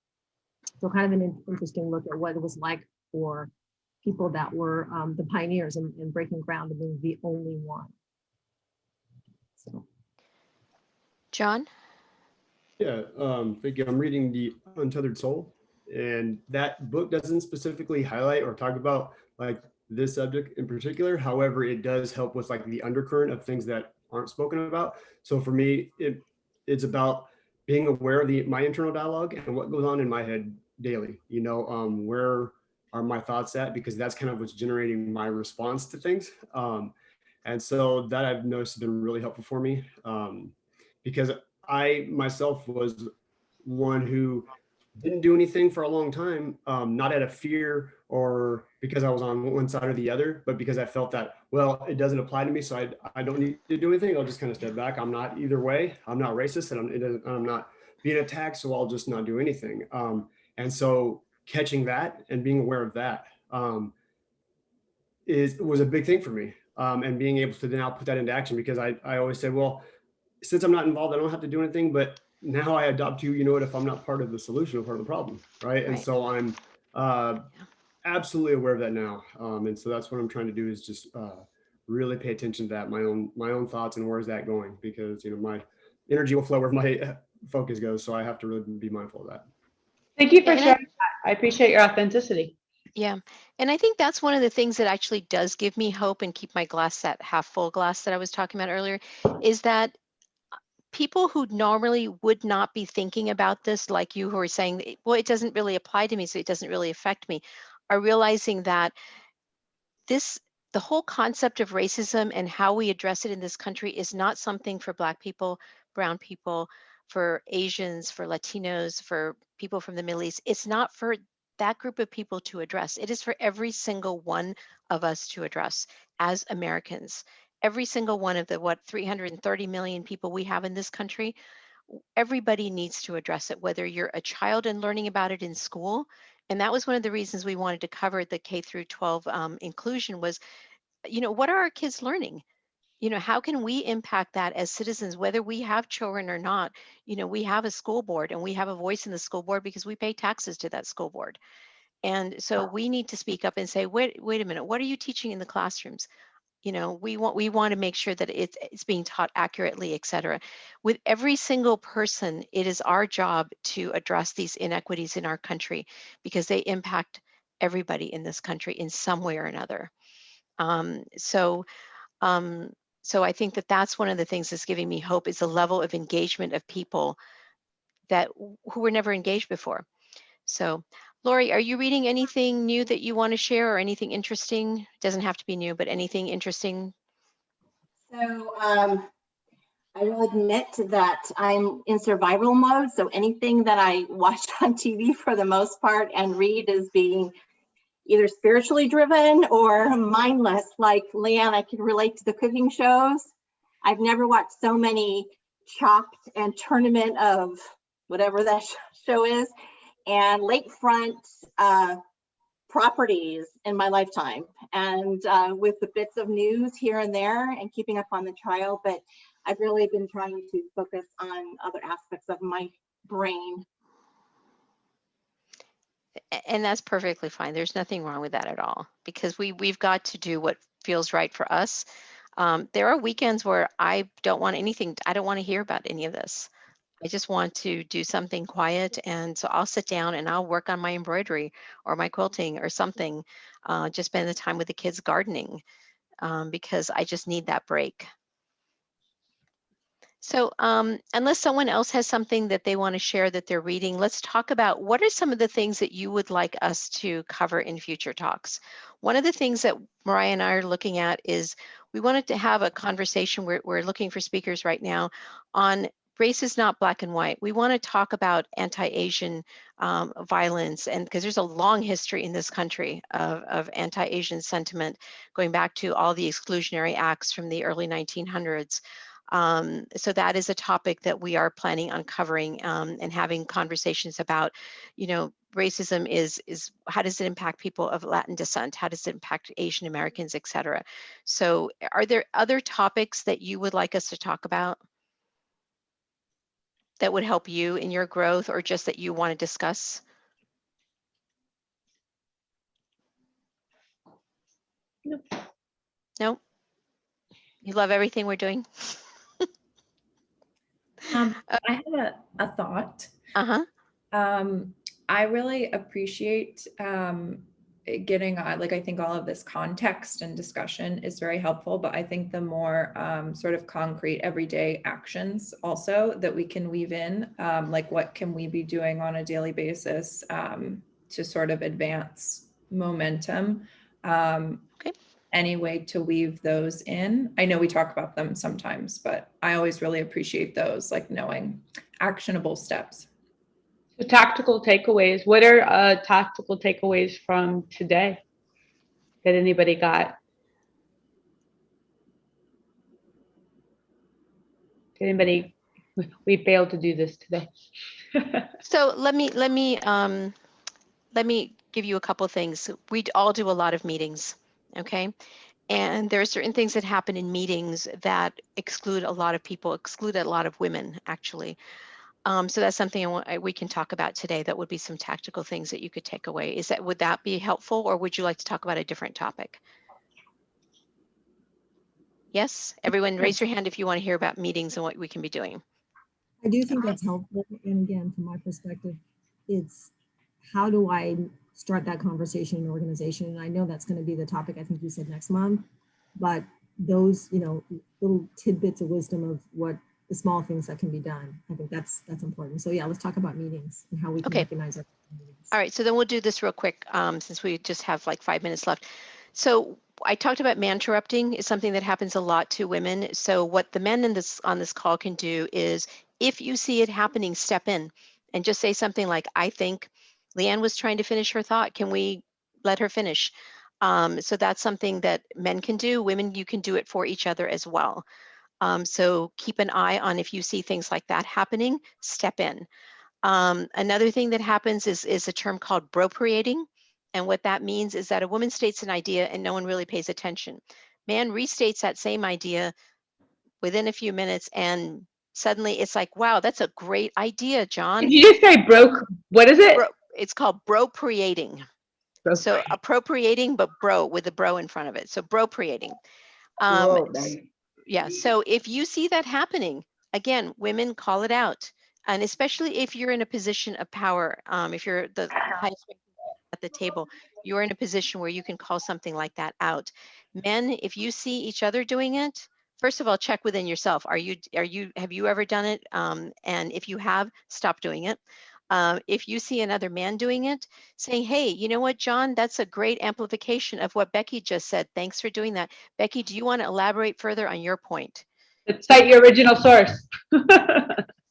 Speaker 5: So, kind of an interesting look at what it was like for people that were the pioneers in breaking ground and being the only one. So,
Speaker 1: John.
Speaker 10: Yeah, thank you. I'm reading The Untethered Soul, and that book doesn't specifically highlight or talk about like this subject in particular. However, it does help with like the undercurrent of things that aren't spoken about. So for me, it's about being aware of my internal dialogue and what goes on in my head daily. Where are my thoughts at? Because that's kind of what's generating my response to things. And so that I've noticed has been really helpful for me, because I myself was one who didn't do anything for a long time, not out of fear or because I was on one side or the other, but because I felt that, well, it doesn't apply to me, so I don't need to do anything. I'll just kind of step back. I'm not either way. I'm not racist, and I'm not being attacked, so I'll just not do anything. And so catching that and being aware of that was a big thing for me, and being able to now put that into action, because I always say, well, since I'm not involved, I don't have to do anything, but now I adopt to, if I'm not part of the solution or part of the problem, right? And so I'm absolutely aware of that now. And so that's what I'm trying to do, is just really pay attention to that, my own thoughts, and where's that going? Because, my energy will flow where my focus goes. So I have to really be mindful of that.
Speaker 2: Thank you for sharing that. I appreciate your authenticity.
Speaker 1: Yeah. And I think that's one of the things that actually does give me hope and keep my glass, that half full glass that I was talking about earlier, is that people who normally would not be thinking about this, like you, who are saying, well, it doesn't really apply to me, so it doesn't really affect me, are realizing that the whole concept of racism and how we address it in this country is not something for Black people, brown people, for Asians, for Latinos, for people from the Middle East. It's not for that group of people to address. It is for every single one of us to address as Americans. Every single one of the 330 million people we have in this country, everybody needs to address it, whether you're a child and learning about it in school. And that was one of the reasons we wanted to cover the K through 12 inclusion was, what are our kids learning? You know, how can we impact that as citizens, whether we have children or not? You know, we have a school board and we have a voice in the school board because we pay taxes to that school board. And so we need to speak up and say, wait a minute, what are you teaching in the classrooms? You know, we want to make sure that it's being taught accurately, et cetera. With every single person, it is our job to address these inequities in our country because they impact everybody in this country in some way or another. So I think that that's one of the things that's giving me hope is the level of engagement of people that who were never engaged before. So, Lori, are you reading anything new that you want to share or anything interesting? It doesn't have to be new, but anything interesting?
Speaker 7: So I will admit that I'm in survival mode. So anything that I watch on TV for the most part and read is being either spiritually driven or mindless. Like Leanne, I can relate to the cooking shows. I've never watched so many Chopped and Tournament of whatever that show is, and lakefront properties in my lifetime, and with the bits of news here and there and keeping up on the trial. But I've really been trying to focus on other aspects of my brain.
Speaker 1: And that's perfectly fine. There's nothing wrong with that at all, because we've got to do what feels right for us. There are weekends where I don't want anything. I don't want to hear about any of this. I just want to do something quiet. And so I'll sit down and I'll work on my embroidery or my quilting or something, just spend the time with the kids gardening, because I just need that break. So unless someone else has something that they want to share that they're reading, let's talk about what are some of the things that you would like us to cover in future talks. One of the things that Mariah and I are looking at is we wanted to have a conversation. We're looking for speakers right now on race is not black and white. We want to talk about anti-Asian violence, and because there's a long history in this country of anti-Asian sentiment going back to all the exclusionary acts from the early 1900s. So that is a topic that we are planning on covering and having conversations about. You know, racism is how does it impact people of Latin descent? How does it impact Asian Americans, et cetera? So are there other topics that you would like us to talk about that would help you in your growth, or just that you want to discuss?
Speaker 9: No.
Speaker 1: No? You love everything we're doing?
Speaker 9: I have a thought.
Speaker 1: Uh-huh.
Speaker 9: I really appreciate getting like, I think all of this context and discussion is very helpful, but I think the more sort of concrete everyday actions also that we can weave in, like what can we be doing on a daily basis to sort of advance momentum.
Speaker 1: Okay.
Speaker 9: Any way to weave those in. I know we talk about them sometimes, but I always really appreciate those, like knowing actionable steps.
Speaker 2: So tactical takeaways. What are tactical takeaways from today that anybody got? Did anybody? We failed to do this today.
Speaker 1: So let me give you a couple things. We all do a lot of meetings, okay? And there are certain things that happen in meetings that exclude a lot of people, exclude a lot of women, actually. So that's something we can talk about today. That would be some tactical things that you could take away. Would that be helpful, or would you like to talk about a different topic? Yes, everyone raise your hand if you want to hear about meetings and what we can be doing.
Speaker 5: I do think that's helpful. And again, from my perspective, it's how do I start that conversation in an organization? And I know that's going to be the topic, I think you said next month, but those, you know, little tidbits of wisdom of what the small things that can be done. I think that's important. So yeah, let's talk about meetings and how we can recognize our meetings.
Speaker 1: All right, so then we'll do this real quick since we just have like 5 minutes left. So I talked about man-interrupting is something that happens a lot to women. So what the men on this call can do is, if you see it happening, step in and just say something like, I think Leanne was trying to finish her thought. Can we let her finish? So that's something that men can do. Women, you can do it for each other as well. So keep an eye on if you see things like that happening, step in. Another thing that happens is a term called bropriating. And what that means is that a woman states an idea and no one really pays attention. Man restates that same idea within a few minutes, and suddenly it's like, wow, that's a great idea, John.
Speaker 2: Did you just say broke? What is it?
Speaker 1: It's called bropriating. So appropriating, but bro, with the bro in front of it. So bropriating. Yeah, so if you see that happening, again, women, call it out. And especially if you're in a position of power, if you're the highest at the table, you're in a position where you can call something like that out. Men, if you see each other doing it, first of all, check within yourself. Have you ever done it? And if you have, stop doing it. If you see another man doing it, saying, hey, you know what, John, that's a great amplification of what Becky just said. Thanks for doing that. Becky, do you want to elaborate further on your point?
Speaker 2: Cite your original source.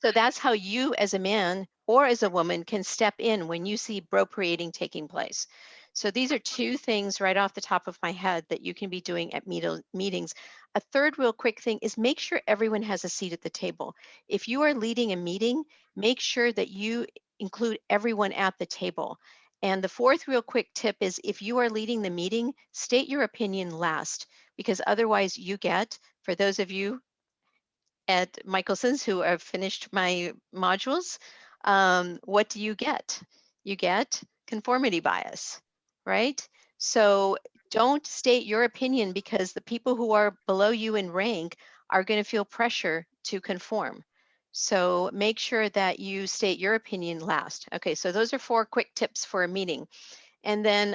Speaker 1: So that's how you as a man or as a woman can step in when you see bropriating taking place. So these are two things right off the top of my head that you can be doing at meetings. A third real quick thing is make sure everyone has a seat at the table. If you are leading a meeting, make sure that you include everyone at the table. And the fourth real quick tip is if you are leading the meeting, state your opinion last, because otherwise you get, for those of you at Michelson's who have finished my modules, what do you get? You get conformity bias, right? So don't state your opinion, because the people who are below you in rank are going to feel pressure to conform. So make sure that you state your opinion last. Okay, so those are 4 quick tips for a meeting. And then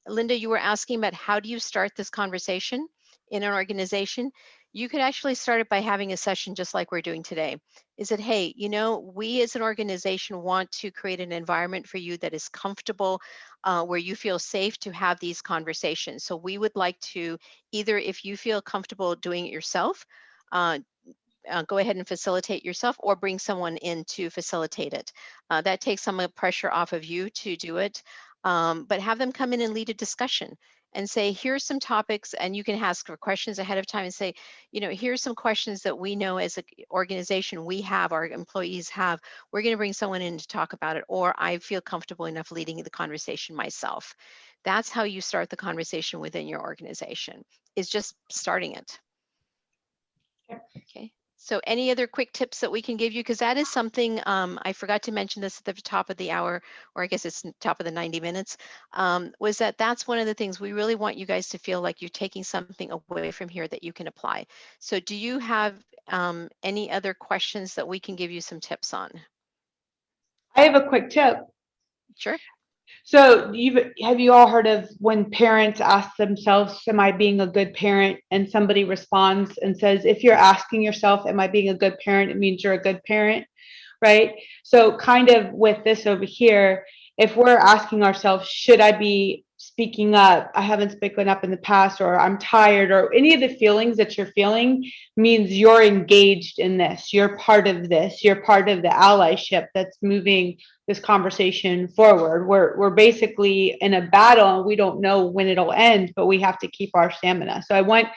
Speaker 1: Linda, you were asking about how do you start this conversation in an organization? You could actually start it by having a session just like we're doing today. Is it, hey, you know, we as an organization want to create an environment for you that is comfortable, where you feel safe to have these conversations. So we would like to either, if you feel comfortable doing it yourself, go ahead and facilitate yourself, or bring someone in to facilitate it. That takes some of the pressure off of you to do it, but have them come in and lead a discussion and say, here's some topics, and you can ask for questions ahead of time and say, you know, here's some questions that we know as an organization we have, our employees have. We're going to bring someone in to talk about it, or I feel comfortable enough leading the conversation myself. That's how you start the conversation within your organization, is just starting it. Okay. So any other quick tips that we can give you? Because that is something, I forgot to mention this at the top of the hour, or I guess it's top of the 90 minutes, was that's one of the things we really want you guys to feel like you're taking something away from here that you can apply. So do you have any other questions that we can give you some tips on?
Speaker 2: I have a quick tip.
Speaker 1: Sure.
Speaker 2: So have you all heard of when parents ask themselves, am I being a good parent? And somebody responds and says, if you're asking yourself, am I being a good parent? It means you're a good parent, right? So kind of with this over here, if we're asking ourselves, should I be speaking up? I haven't spoken up in the past, or I'm tired, or any of the feelings that you're feeling, means you're engaged in this. You're part of this. You're part of the allyship that's moving this conversation forward. We're basically in a battle, and we don't know when it'll end, but we have to keep our stamina. So I want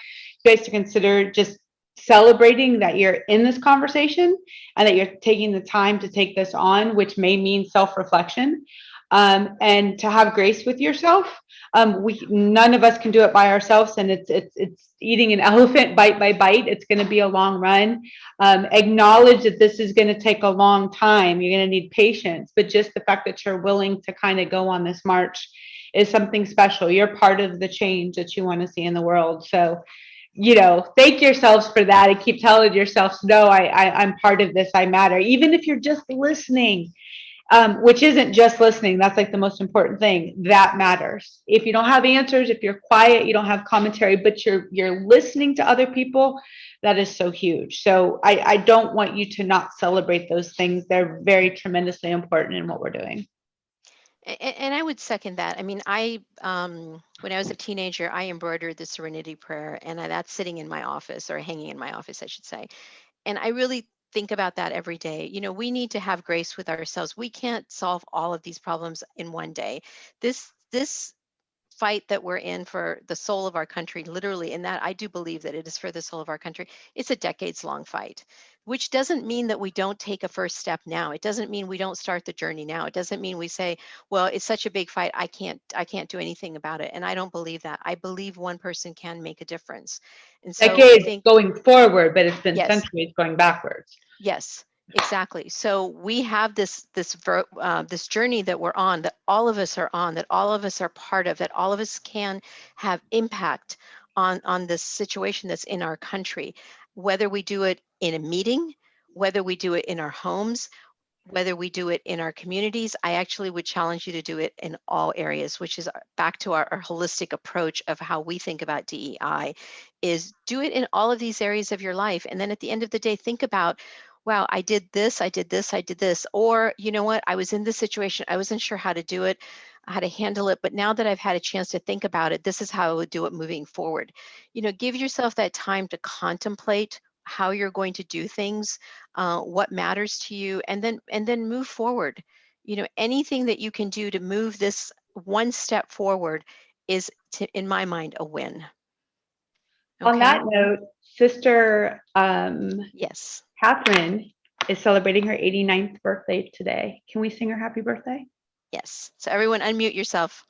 Speaker 2: you guys to consider just celebrating that you're in this conversation and that you're taking the time to take this on, which may mean self-reflection, and to have grace with yourself. None of us can do it by ourselves, and it's eating an elephant bite by bite. It's going to be a long run. Acknowledge that this is going to take a long time. You're going to need patience, but just the fact that you're willing to kind of go on this march is something special. You're part of the change that you want to see in the world. So, you know, thank yourselves for that, and keep telling yourselves, no, I'm part of this. I matter. Even if you're just listening, which isn't just listening. That's like the most important thing. That matters. If you don't have answers, if you're quiet, you don't have commentary, but you're listening to other people, that is so huge. So I don't want you to not celebrate those things. They're very tremendously important in what we're doing.
Speaker 1: And I would second that. I mean, when I was a teenager, I embroidered the Serenity Prayer, and that's sitting in my office, or hanging in my office, I should say. And I really think about that every day. You know, we need to have grace with ourselves. We can't solve all of these problems in one day. This fight that we're in for the soul of our country, literally, in that I do believe that it is for the soul of our country. It's a decades-long fight, which doesn't mean that we don't take a first step now. It doesn't mean we don't start the journey now. It doesn't mean we say, well, it's such a big fight, I can't do anything about it. And I don't believe that. I believe one person can make a difference. And so
Speaker 2: Decades
Speaker 1: I think,
Speaker 2: going forward, but it's been
Speaker 1: yes,
Speaker 2: centuries going backwards.
Speaker 1: yes, exactly. So we have this journey that we're on, that all of us are on, that all of us are part of, that all of us can have impact on this situation that's in our country, whether we do it in a meeting, whether we do it in our homes, whether we do it in our communities. I actually would challenge you to do it in all areas, which is back to our holistic approach of how we think about DEI, is do it in all of these areas of your life. And then at the end of the day, think about, wow, I did this, I did this, I did this. Or, you know what, I was in this situation, I wasn't sure how to do it, how to handle it, but now that I've had a chance to think about it, this is how I would do it moving forward. You know, give yourself that time to contemplate how you're going to do things, what matters to you, and then move forward. You know, anything that you can do to move this one step forward is, in my mind, a win. Okay?
Speaker 2: On that note, Sister
Speaker 1: yes,
Speaker 2: Catherine is celebrating her 89th birthday today. Can we sing her happy birthday?
Speaker 1: yes. So everyone unmute yourself.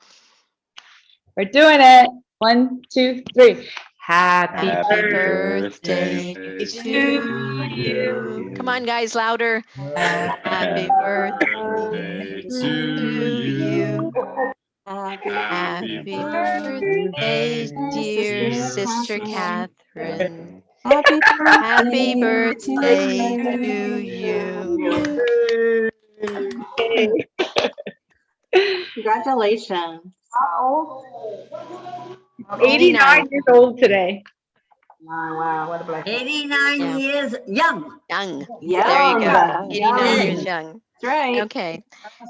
Speaker 2: We're doing it. 1, 2, 3. Happy
Speaker 1: birthday to you. Come on, guys, louder. Happy birthday to you. Happy birthday, dear Sister Catherine. Happy birthday to you.
Speaker 7: Congratulations.
Speaker 2: 89 years old today.
Speaker 14: Wow, what a blessing.
Speaker 3: 89 years young.
Speaker 1: Young.
Speaker 7: Yeah.
Speaker 1: There you go. 89
Speaker 3: Young.
Speaker 1: years young.
Speaker 7: That's right.
Speaker 1: Okay.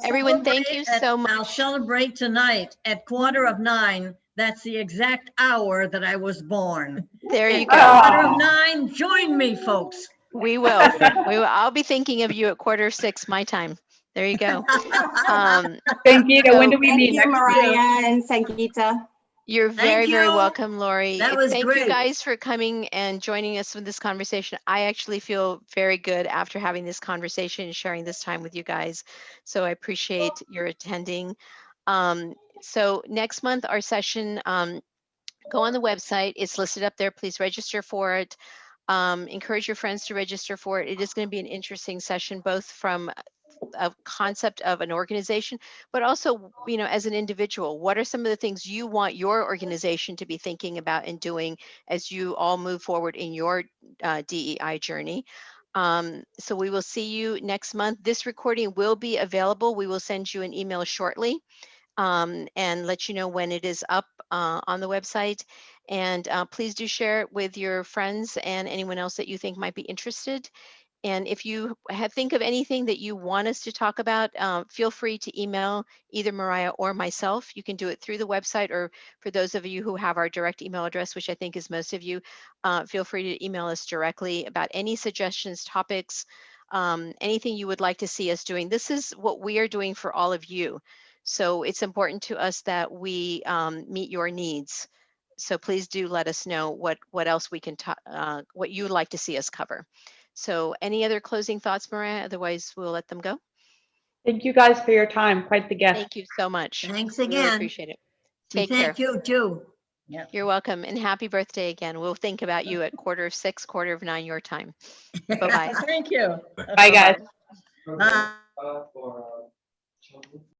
Speaker 1: Everyone, thank you so much.
Speaker 4: I'll celebrate tonight at 8:45. That's the exact hour that I was born.
Speaker 1: There you go.
Speaker 4: 8:45, join me, folks.
Speaker 1: We will. We will. I'll be thinking of you at 5:45 my time. There you go.
Speaker 2: Sangeeta, when do we meet?
Speaker 7: Thank you, Mariah and Sangeeta.
Speaker 1: You're very, very welcome, Lori.
Speaker 3: That was
Speaker 1: Thank
Speaker 3: great.
Speaker 1: you guys for coming and joining us with this conversation. I actually feel very good after having this conversation and sharing this time with you guys. So I appreciate your attending. So next month, our session, go on the website. It's listed up there. Please register for it. Encourage your friends to register for it. It is going to be an interesting session, both from a concept of an organization, but also, you know, as an individual, what are some of the things you want your organization to be thinking about and doing as you all move forward in your DEI journey? So we will see you next month. This recording will be available. We will send you an email shortly and let you know when it is up on the website. And please do share it with your friends and anyone else that you think might be interested. And if you think of anything that you want us to talk about, feel free to email either Mariah or myself. You can do it through the website, or for those of you who have our direct email address, which I think is most of you, feel free to email us directly about any suggestions, topics, anything you would like to see us doing. This is what we are doing for all of you. So it's important to us that we meet your needs. So please do let us know what else we can what you would like to see us cover. So any other closing thoughts, Mariah? Otherwise, we'll let them go.
Speaker 2: Thank you guys for your time. Quite the guest.
Speaker 1: Thank you so much.
Speaker 3: Thanks
Speaker 1: We really
Speaker 3: again.
Speaker 1: appreciate it. Take care.
Speaker 3: Thank you too.
Speaker 4: Yeah.
Speaker 1: You're welcome, and happy birthday again. We'll think about you at 6:15, 9:15 your time. Bye-bye.
Speaker 4: Thank you.
Speaker 2: Bye, guys.
Speaker 3: Bye.